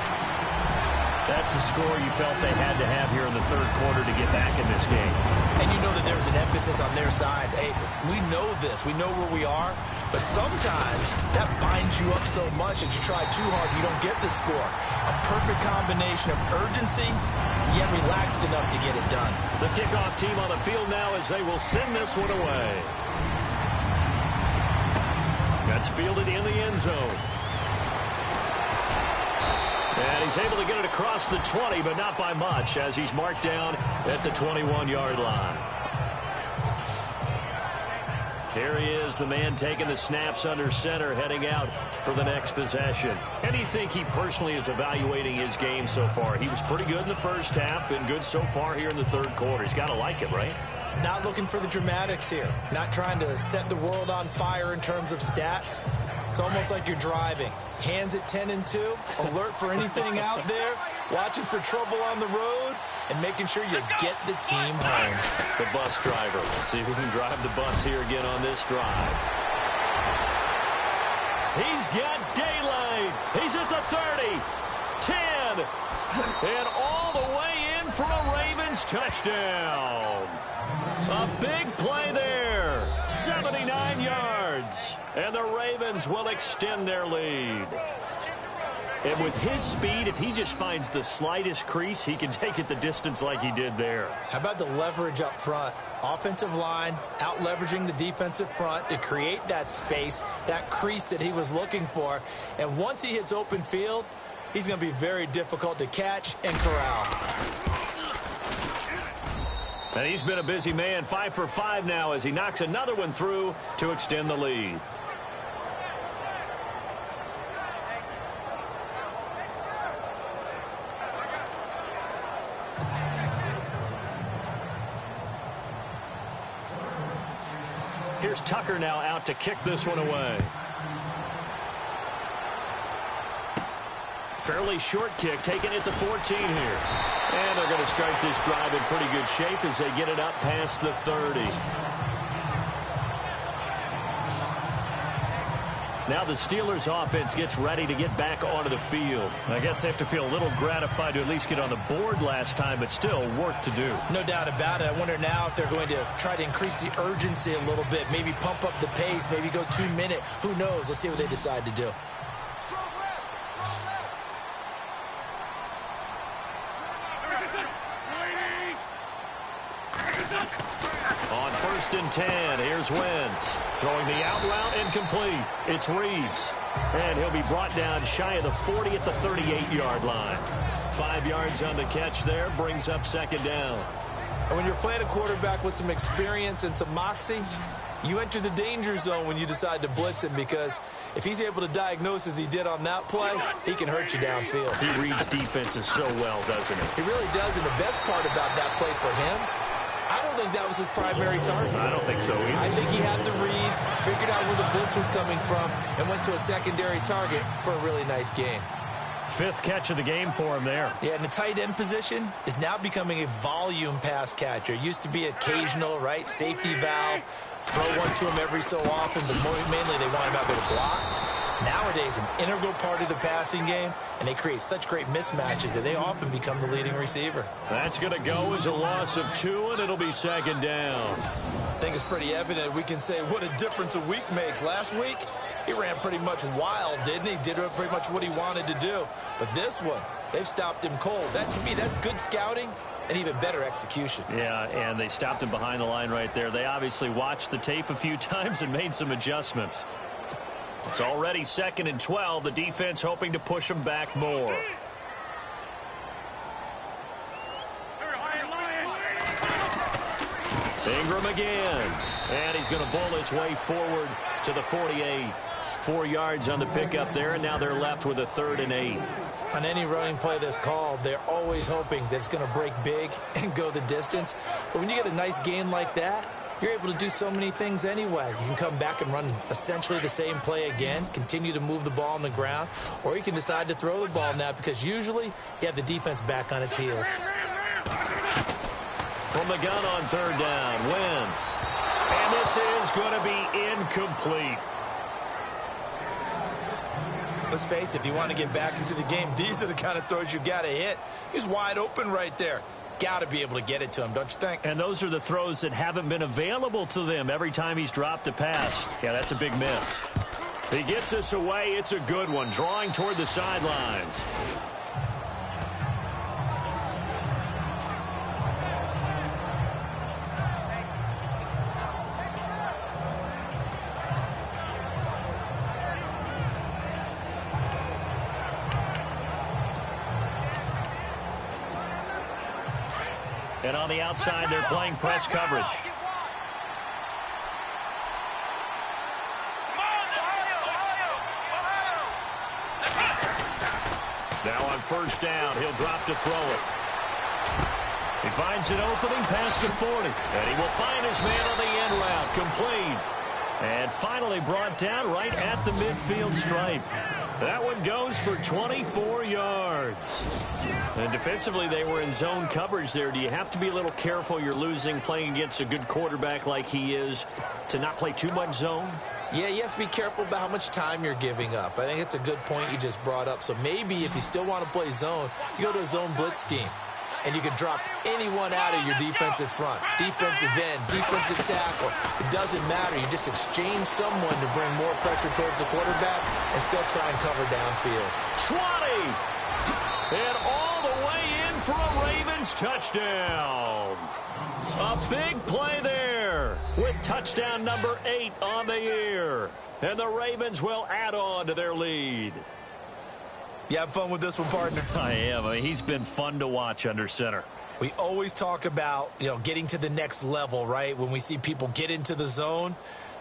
That's a score you felt they had to have here in the third quarter to get back in this game. And you know that there's an emphasis on their side. Hey, we know this. We know where we are. But sometimes that binds you up so much that you try too hard, you don't get the score. A perfect combination of urgency, yet relaxed enough to get it done. The kickoff team on the field now as they will send this one away. That's fielded in the end zone. And he's able to get it across the 20, but not by much, as he's marked down at the 21-yard line. Here he is, the man taking the snaps under center, heading out for the next possession. And you think he personally is evaluating his game so far? He was pretty good in the first half, been good so far here in the third quarter. He's got to like it, right? Not looking for the dramatics here. Not trying to set the world on fire in terms of stats. It's almost like you're driving. Hands at 10 and 2, alert for anything out there, watching for trouble on the road, and making sure you get the team home. The bus driver. See if we can drive the bus here again on this drive. He's got daylight. He's at the 30, 10, and all the way in for a Ravens touchdown. A big play there. 79 yards. And the Ravens will extend their lead. And with his speed, if he just finds the slightest crease, he can take it the distance like he did there. How about the leverage up front? Offensive line out-leveraging the defensive front to create that space, that crease that he was looking for. And once he hits open field, he's going to be very difficult to catch and corral. And he's been a busy man, 5 for 5 now as he knocks another one through to extend the lead. Here's Tucker now out to kick this one away. Fairly short kick, taking it to 14 here. And they're going to start this drive in pretty good shape as they get it up past the 30. Now the Steelers offense gets ready to get back onto the field. I guess they have to feel a little gratified to at least get on the board last time, but still work to do. No doubt about it. I wonder now if they're going to try to increase the urgency a little bit, maybe pump up the pace, maybe go 2 minute. Who knows? Let's see what they decide to do. On 1st and 10, here's Wentz. Throwing the out route incomplete. It's Reeves. And he'll be brought down shy of the 40 at the 38-yard line. 5 yards on the catch there, brings up 2nd down. And when you're playing a quarterback with some experience and some moxie, you enter the danger zone when you decide to blitz him, because if he's able to diagnose as he did on that play, he can hurt you downfield. He reads defenses so well, doesn't he? He really does, and the best part about that play for him, I don't think that was his primary target. I don't think so either. I think he had the read, figured out where the blitz was coming from, and went to a secondary target for a really nice gain. 5th catch of the game for him there. Yeah, and the tight end position is now becoming a volume pass catcher. It used to be occasional, right? Safety valve, throw one to him every so often, but mainly they want him out there to block. Nowadays, an integral part of the passing game, and they create such great mismatches that they often become the leading receiver. That's going to go as a loss of 2, and it'll be 2nd down. I think it's pretty evident. We can say what a difference a week makes. Last week, he ran pretty much wild, didn't he? Did pretty much what he wanted to do. But this one, they've stopped him cold. That, to me, that's good scouting and even better execution. Yeah, and they stopped him behind the line right there. They obviously watched the tape a few times and made some adjustments. It's already 2nd and 12. The defense hoping to push him back more. Ingram again. And he's going to bull his way forward to the 48. 4 yards on the pickup there, and now they're left with a 3rd and 8. On any running play that's called, they're always hoping that it's going to break big and go the distance. But when you get a nice gain like that, you're able to do so many things anyway. You can come back and run essentially the same play again, continue to move the ball on the ground, or you can decide to throw the ball now, because usually you have the defense back on its heels. From the gun on 3rd down, Wentz. And this is going to be incomplete. Let's face it, if you want to get back into the game, these are the kind of throws you got to hit. He's wide open right there. Got to be able to get it to him, don't you think? And those are the throws that haven't been available to them every time he's dropped a pass. Yeah, that's a big miss. He gets this away. It's a good one, drawing toward the sidelines. And on the outside, they're playing press coverage. Now on 1st down, he'll drop to throw it. He finds an opening past the 40. And he will find his man on the end route, complete. And finally brought down right at the midfield stripe. That one goes for 24 yards. And defensively, they were in zone coverage there. Do you have to be a little careful? You're losing playing against a good quarterback like he is to not play too much zone? Yeah, you have to be careful about how much time you're giving up. I think it's a good point you just brought up. So maybe if you still want to play zone, you go to a zone blitz scheme. And you can drop anyone out of your defensive front. Defensive end, defensive tackle. It doesn't matter. You just exchange someone to bring more pressure towards the quarterback and still try and cover downfield. 20! And all the way in for a Ravens touchdown. A big play there with touchdown number 8 on the year. And the Ravens will add on to their lead. You have fun with this one, partner? I am. I mean, he's been fun to watch under center. We always talk about, getting to the next level, right? When we see people get into the zone,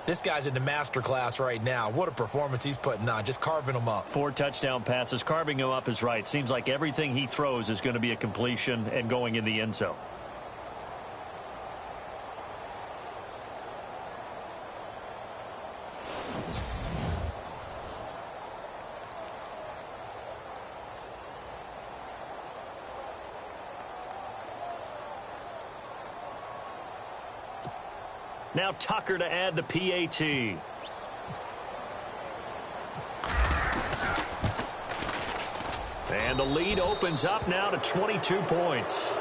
this guy's in the master class right now. What a performance he's putting on, just carving them up. 4 touchdown passes. Carving him up is right. Seems like everything he throws is going to be a completion and going in the end zone. Now Tucker to add the PAT. And the lead opens up now to 22 points.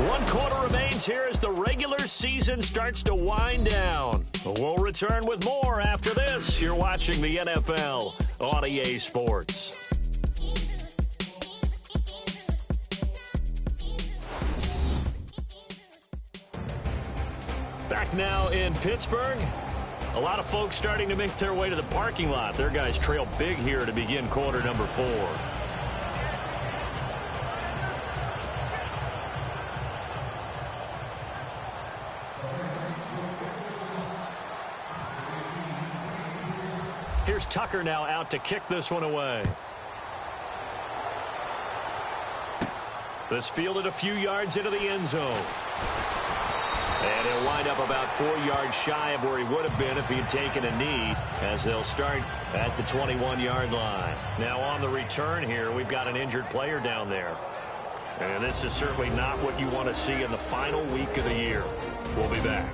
1 quarter remains here as the regular season starts to wind down. We'll return with more after this. You're watching the NFL on EA Sports. Back now in Pittsburgh. A lot of folks starting to make their way to the parking lot. Their guys trail big here to begin quarter number 4. Here's Tucker now out to kick this one away. This fielded a few yards into the end zone. And he'll wind up about 4 yards shy of where he would have been if he had taken a knee, as they'll start at the 21-yard line. Now on the return here, we've got an injured player down there. And this is certainly not what you want to see in the final week of the year. We'll be back.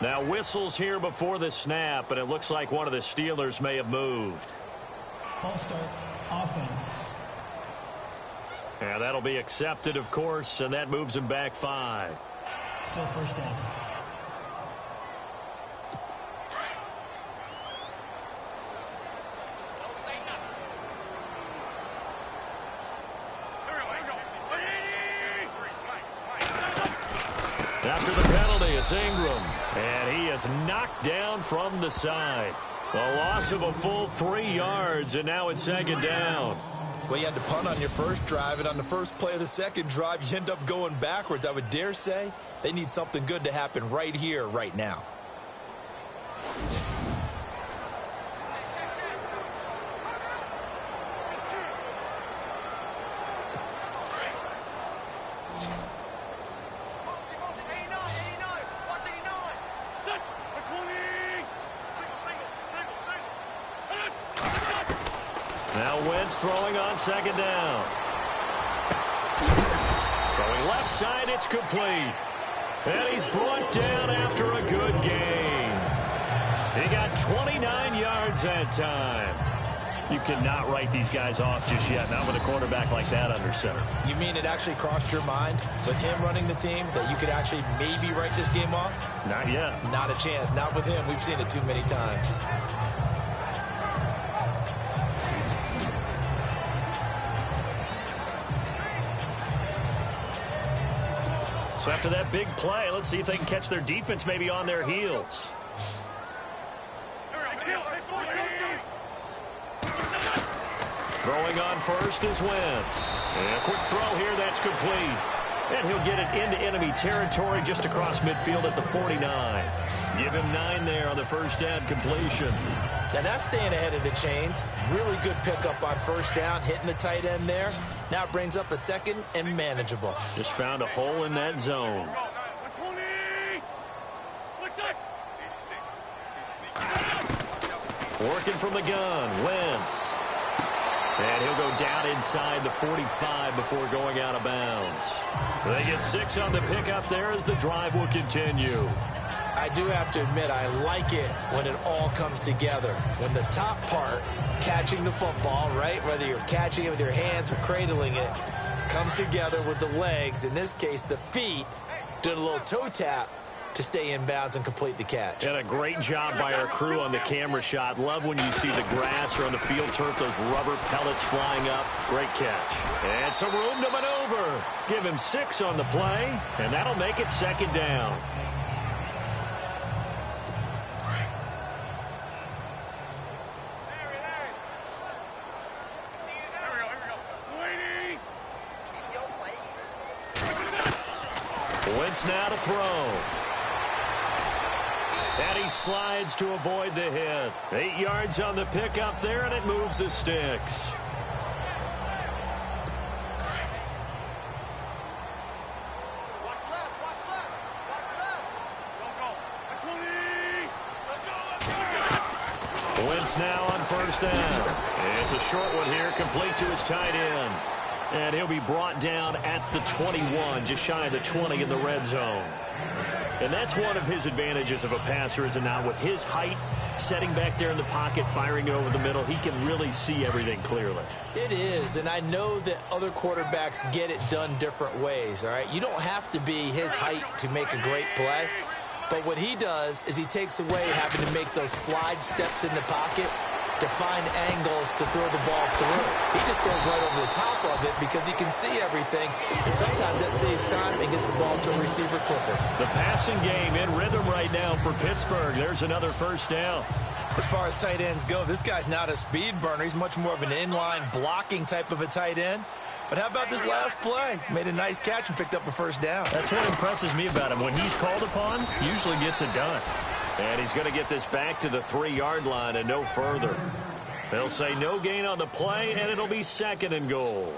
Now whistles here before the snap, and it looks like one of the Steelers may have moved. False start, offense. And that'll be accepted, of course, and that moves him back 5. Still first down. After the penalty, it's Ingram, and he is knocked down from the side. A loss of a full 3 yards, and now it's second down. Well, you had to punt on your first drive, and on the first play of the second drive, you end up going backwards. I would dare say they need something good to happen right here, right now. Now Wentz throwing on second down. Throwing left side, it's complete. And he's brought down after a good gain. He got 29 yards that time. You cannot write these guys off just yet, not with a quarterback like that under center. You mean it actually crossed your mind with him running the team that you could actually maybe write this game off? Not yet. Not a chance. Not with him. We've seen it too many times. So after that big play, let's see if they can catch their defense maybe on their heels. Throwing on first is Wentz. And a quick throw here, that's complete. And he'll get it into enemy territory just across midfield at the 49. Give him 9 there on the first down completion. Now that's staying ahead of the chains. Really good pickup on first down, hitting the tight end there. Now it brings up a second and manageable. Just found a hole in that zone. Working from the gun, Wentz. And he'll go down inside the 45 before going out of bounds. They get 6 on the pickup there as the drive will continue. I do have to admit, I like it when it all comes together. When the top part, catching the football, right, whether you're catching it with your hands or cradling it, comes together with the legs, in this case the feet, doing a little toe tap to stay in bounds and complete the catch. And a great job by our crew on the camera shot. Love when you see the grass or on the field turf, those rubber pellets flying up. Great catch. And some room to maneuver. Give him 6 on the play, and that'll make it second down. Wentz now to throw. And he slides to avoid the hit. 8 yards on the pickup there, and it moves the sticks. Wentz now on first down. It's a short one here, complete to his tight end. And he'll be brought down at the 21, just shy of the 20 in the red zone. And that's one of his advantages of a passer, is now with his height, setting back there in the pocket, firing it over the middle, he can really see everything clearly. It is, and I know that other quarterbacks get it done different ways, all right? You don't have to be his height to make a great play. But what he does is he takes away having to make those slide steps in the pocket to find angles to throw the ball through. He just throws right over the top of it because he can see everything, and sometimes that saves time and gets the ball to a receiver quicker. The passing game in rhythm right now for Pittsburgh. There's another first down. As far as tight ends go, this guy's not a speed burner. He's much more of an inline blocking type of a tight end. But how about this last play? Made a nice catch and picked up a first down. That's what impresses me about him. When he's called upon, usually gets it done. And he's going to get this back to the 3-yard line and no further. They'll say no gain on the play, and it'll be 2nd and goal.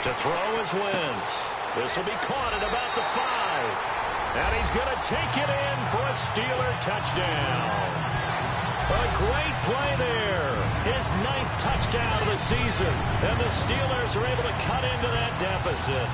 To throw is Wentz. This will be caught at about the 5. And he's going to take it in for a Steeler touchdown. A great play there. His 9th touchdown of the season. And the Steelers are able to cut into that deficit.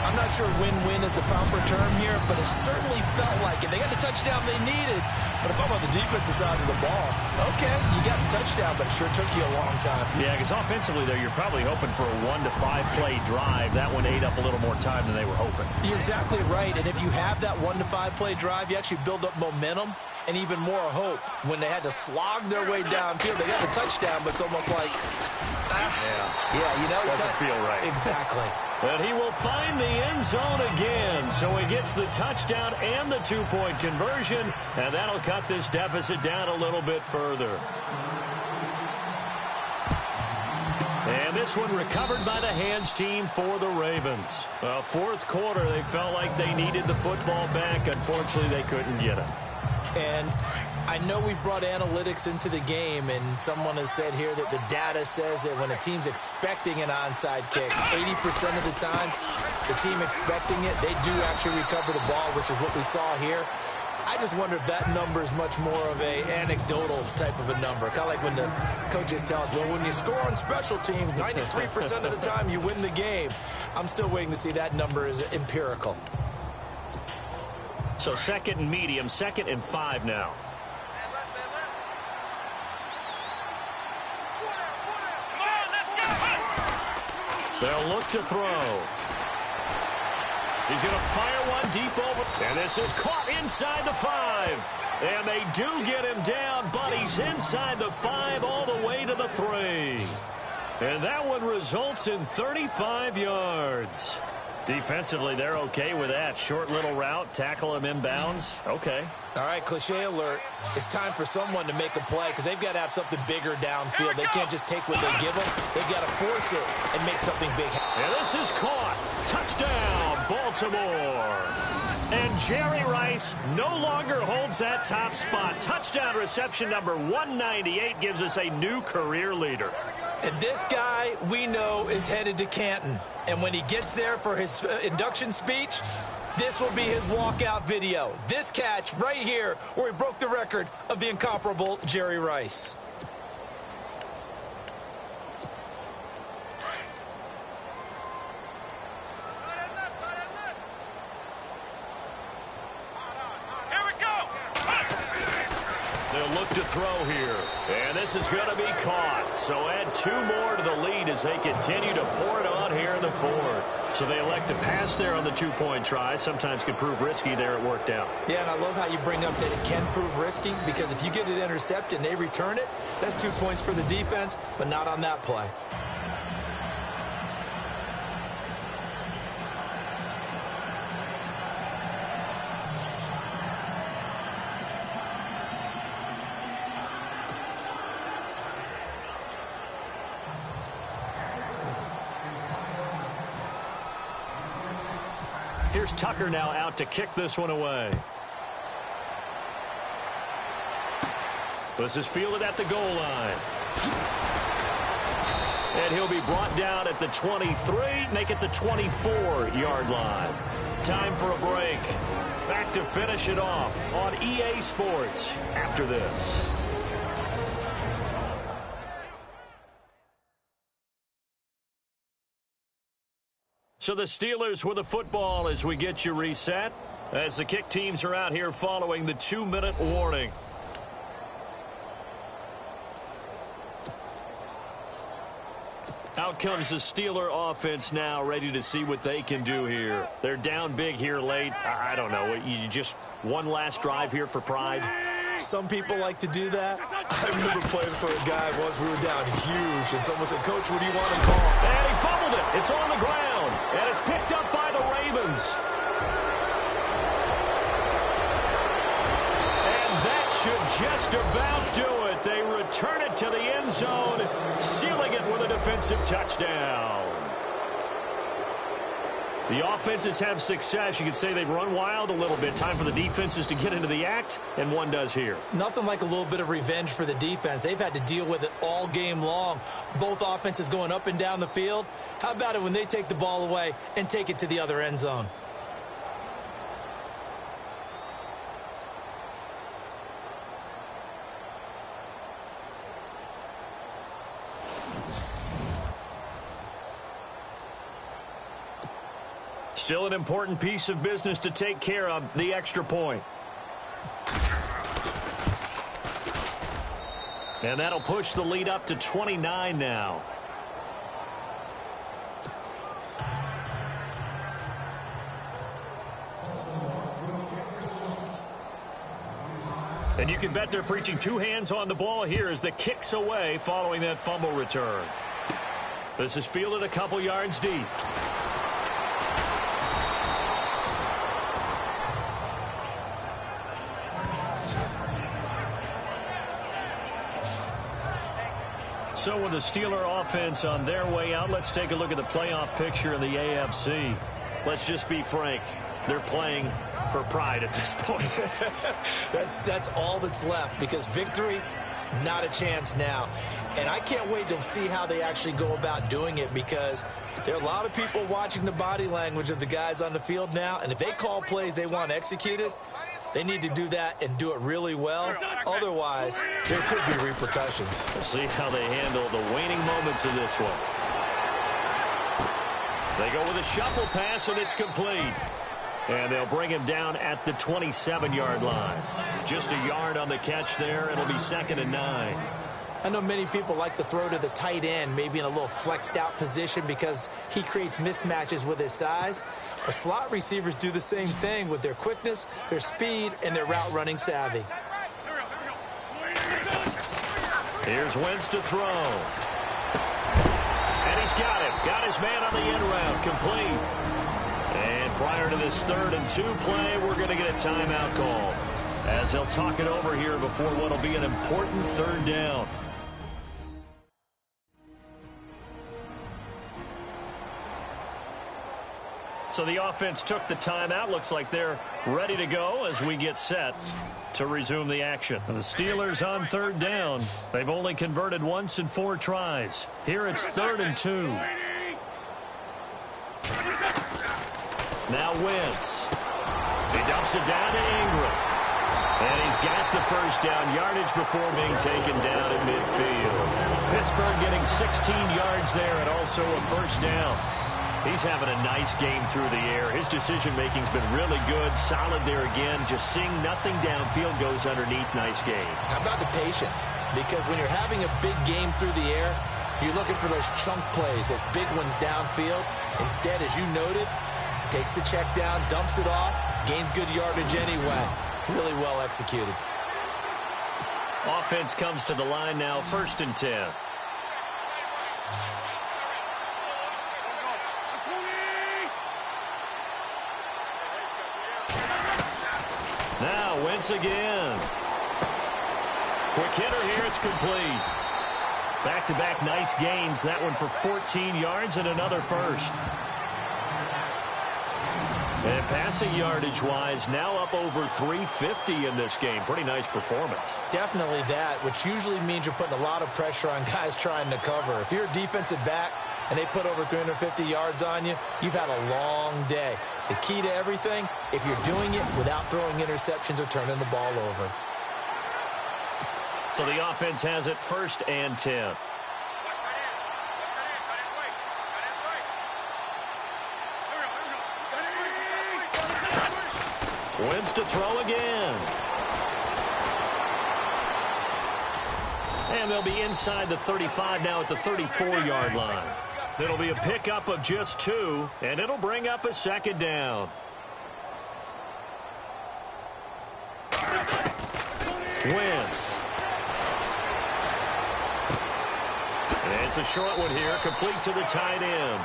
I'm not sure win-win is the proper term here, but it certainly felt like it. They got the touchdown they needed. But if I'm on the defensive side of the ball, okay, you got the touchdown, but it sure took you a long time. Yeah, because offensively, though, you're probably hoping for a 1 to 5 play drive. That one ate up a little more time than they were hoping. You're exactly right. And if you have that 1 to 5 play drive, you actually build up momentum and even more hope. When they had to slog their way downfield, they got the touchdown, but it's almost like, you know, doesn't feel right. Exactly. And he will find the end zone again. So he gets the touchdown and the 2-point conversion, and that'll cut this deficit down a little bit further. And this one recovered by the hands team for the Ravens. Well, 4th quarter, they felt like they needed the football back. Unfortunately, they couldn't get it. And I know we've brought analytics into the game, and someone has said here that the data says that when a team's expecting an onside kick, 80% of the time, the team expecting it, they do actually recover the ball, which is what we saw here. I just wonder if that number is much more of a anecdotal type of a number. Kind of like when the coaches tell us, well, when you score on special teams, 93% of the time you win the game. I'm still waiting to see that number is empirical. So 2nd and medium, 2nd and 5 now. They'll look to throw. He's going to fire one deep over. And this is caught inside the 5. And they do get him down, but he's inside the 5 all the way to the 3. And that one results in 35 yards. Defensively, they're okay with that. Short little route, tackle him inbounds. Okay. All right, cliche alert. It's time for someone to make a play because they've got to have something bigger downfield. They can't just take what they give them. They've got to force it and make something big happen. And this is caught. Touchdown, Baltimore. And Jerry Rice no longer holds that top spot. Touchdown reception number 198 gives us a new career leader. And this guy, we know, is headed to Canton. And when he gets there for his induction speech, this will be his walkout video. This catch right here where he broke the record of the incomparable Jerry Rice. They'll look to throw here. And this is going to be caught. So add 2 more to the lead as they continue to pour it on here in the 4th. So they elect to pass there on the 2-point try. Sometimes can prove risky there. It worked out. Yeah, and I love how you bring up that it can prove risky because if you get it intercepted and they return it, that's 2 points for the defense, but not on that play. Here's Tucker now out to kick this one away. This is fielded at the goal line. And he'll be brought down at the 23, make it the 24-yard line. Time for a break. Back to finish it off on EA Sports after this. So the Steelers with the football as we get you reset, as the kick teams are out here following the 2-minute warning. Out comes the Steeler offense now, ready to see what they can do here. They're down big here late. I don't know. You just one last drive here for pride? Some people like to do that. I remember playing for a guy once. We were down huge, and someone said, "Coach, what do you want to call?" And he fumbled it. It's on the ground, and it's picked up by the Ravens. And that should just about do it. They return it to the end zone, sealing it with a defensive touchdown. The offenses have success. You could say they've run wild a little bit. Time for the defenses to get into the act, and one does here. Nothing like a little bit of revenge for the defense. They've had to deal with it all game long. Both offenses going up and down the field. How about it when they take the ball away and take it to the other end zone? Still an important piece of business to take care of, the extra point. And that'll push the lead up to 29 now. And you can bet they're preaching two hands on the ball here as the kick's away following that fumble return. This is fielded a couple yards deep. So with the Steeler offense on their way out, let's take a look at the playoff picture in the AFC. Let's just be frank. They're playing for pride at this point. That's all that's left, because victory, not a chance now. And I can't wait to see how they actually go about doing it, because there are a lot of people watching the body language of the guys on the field now, and if they call plays they want executed, they need to do that and do it really well. Otherwise, there could be repercussions. We'll see how they handle the waning moments of this one. They go with a shuffle pass, and it's complete. And they'll bring him down at the 27-yard line. Just a yard on the catch there. It'll be 2nd and 9. I know many people like to throw to the tight end, maybe in a little flexed out position because he creates mismatches with his size. But slot receivers do the same thing with their quickness, their speed, and their route running savvy. Here's Wentz to throw. And he's got him. Got his man on the end route. Complete. And prior to this 3rd and 2 play, we're going to get a timeout call, as they'll talk it over here before what will be an important 3rd down. So the offense took the timeout. Looks like they're ready to go as we get set to resume the action. And the Steelers on 3rd down. They've only converted once in 4 tries. Here it's 3rd and 2. Now Wentz. He dumps it down to Ingram. And he's got the first down yardage before being taken down at midfield. Pittsburgh getting 16 yards there and also a first down. He's having a nice game through the air. His decision-making's been really good. Solid there again. Just seeing nothing downfield goes underneath. Nice game. How about the patience? Because when you're having a big game through the air, you're looking for those chunk plays, those big ones downfield. Instead, as you noted, takes the check down, dumps it off, gains good yardage anyway. Really well executed. Offense comes to the line now, 1st and 10. Now Wentz again. Quick hitter here, it's complete. Back-to-back nice gains. That one for 14 yards and another first. And passing yardage-wise, now up over 350 in this game. Pretty nice performance. Definitely that, which usually means you're putting a lot of pressure on guys trying to cover. If you're a defensive back and they put over 350 yards on you, you've had a long day. The key to everything, if you're doing it without throwing interceptions or turning the ball over. So the offense has it 1st and 10. Wins to throw again. And they'll be inside the 35 now at the 34-yard line. It'll be a pickup of just 2, and it'll bring up a 2nd down. Wentz. And it's a short one here, complete to the tight end.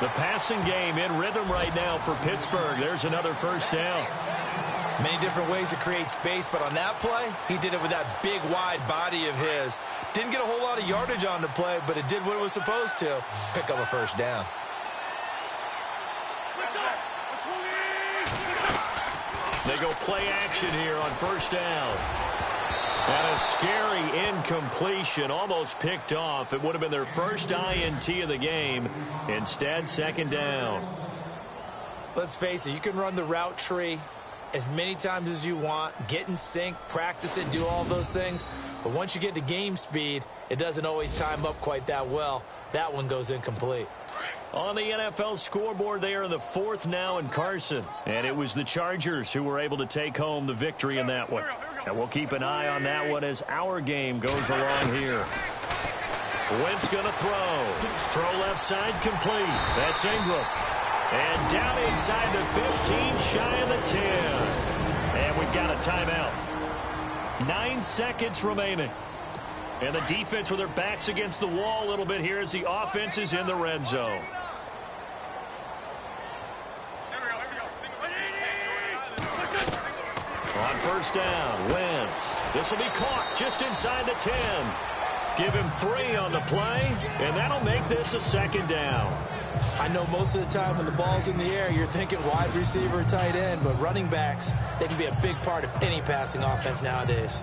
The passing game in rhythm right now for Pittsburgh. There's another 1st down. Many different ways to create space, but on that play, he did it with that big, wide body of his. Didn't get a whole lot of yardage on the play, but it did what it was supposed to. Pick up a 1st down. They go play action here on 1st down. And a scary incompletion, almost picked off. It would have been their first INT of the game. Instead, 2nd down. Let's face it, you can run the route tree as many times as you want, get in sync, practice it, do all those things. But once you get to game speed, it doesn't always time up quite that well. That one goes incomplete. On the NFL scoreboard, they are in the 4th now in Carson. And it was the Chargers who were able to take home the victory in that one. And we'll keep an eye on that one as our game goes along here. Wentz going to throw. Throw left side complete. That's Ingram. And down inside the 15, shy of the 10. And we've got a timeout. 9 seconds remaining. And the defense with their backs against the wall a little bit here as the offense is in the red zone. On 1st down, Wentz. This will be caught just inside the 10. Give him 3 on the play, and that'll make this a 2nd down. I know most of the time when the ball's in the air, you're thinking wide receiver, tight end, but running backs, they can be a big part of any passing offense nowadays.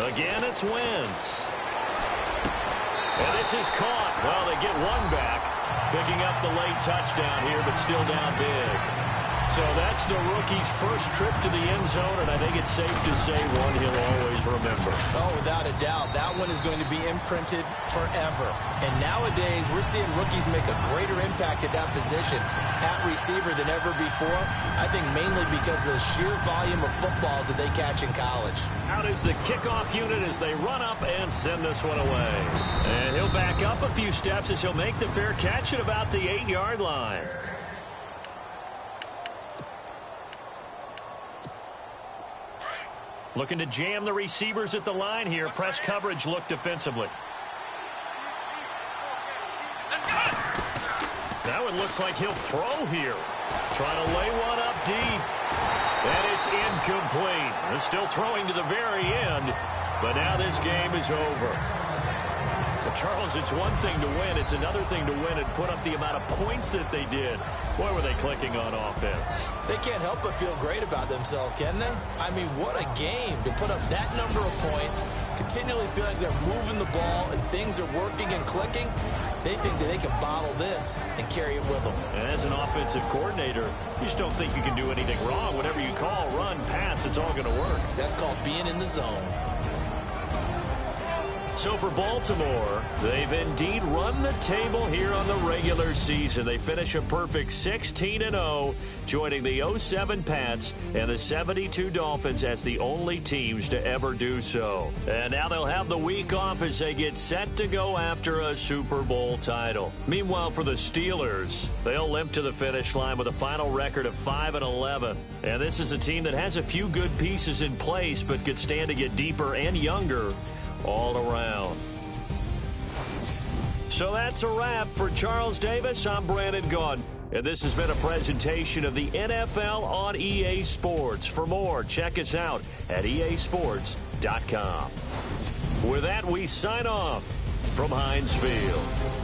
Again, it's Wentz. And this is caught. Well, they get one back. Picking up the late touchdown here, but still down big. So that's the rookie's first trip to the end zone, and I think it's safe to say one he'll always remember. Oh, without a doubt. That one is going to be imprinted forever. And nowadays, we're seeing rookies make a greater impact at that position at receiver than ever before. I think mainly because of the sheer volume of footballs that they catch in college. Out is the kickoff unit as they run up and send this one away. And he'll back up a few steps as he'll make the fair catch at about the 8-yard line. Looking to jam the receivers at the line here. Press coverage look defensively. That one looks like he'll throw here. Trying to lay one up deep. And it's incomplete. They're still throwing to the very end. But now this game is over. But Charles, it's one thing to win. It's another thing to win and put up the amount of points that they did. Boy, were they clicking on offense. They can't help but feel great about themselves, can they? I mean, what a game to put up that number of points, continually feel like they're moving the ball and things are working and clicking. They think that they can bottle this and carry it with them. And as an offensive coordinator, you just don't think you can do anything wrong. Whatever you call, run, pass, it's all going to work. That's called being in the zone. So for Baltimore, they've indeed run the table here on the regular season. They finish a perfect 16-0, joining the 07 Pats and the 72 Dolphins as the only teams to ever do so. And now they'll have the week off as they get set to go after a Super Bowl title. Meanwhile, for the Steelers, they'll limp to the finish line with a final record of 5-11. And this is a team that has a few good pieces in place, but could stand to get deeper and younger all around. So that's a wrap. For Charles Davis, I'm Brandon Gaudin, and this has been a presentation of the NFL on EA Sports. For more, check us out at easports.com. With that, we sign off from Heinz Field.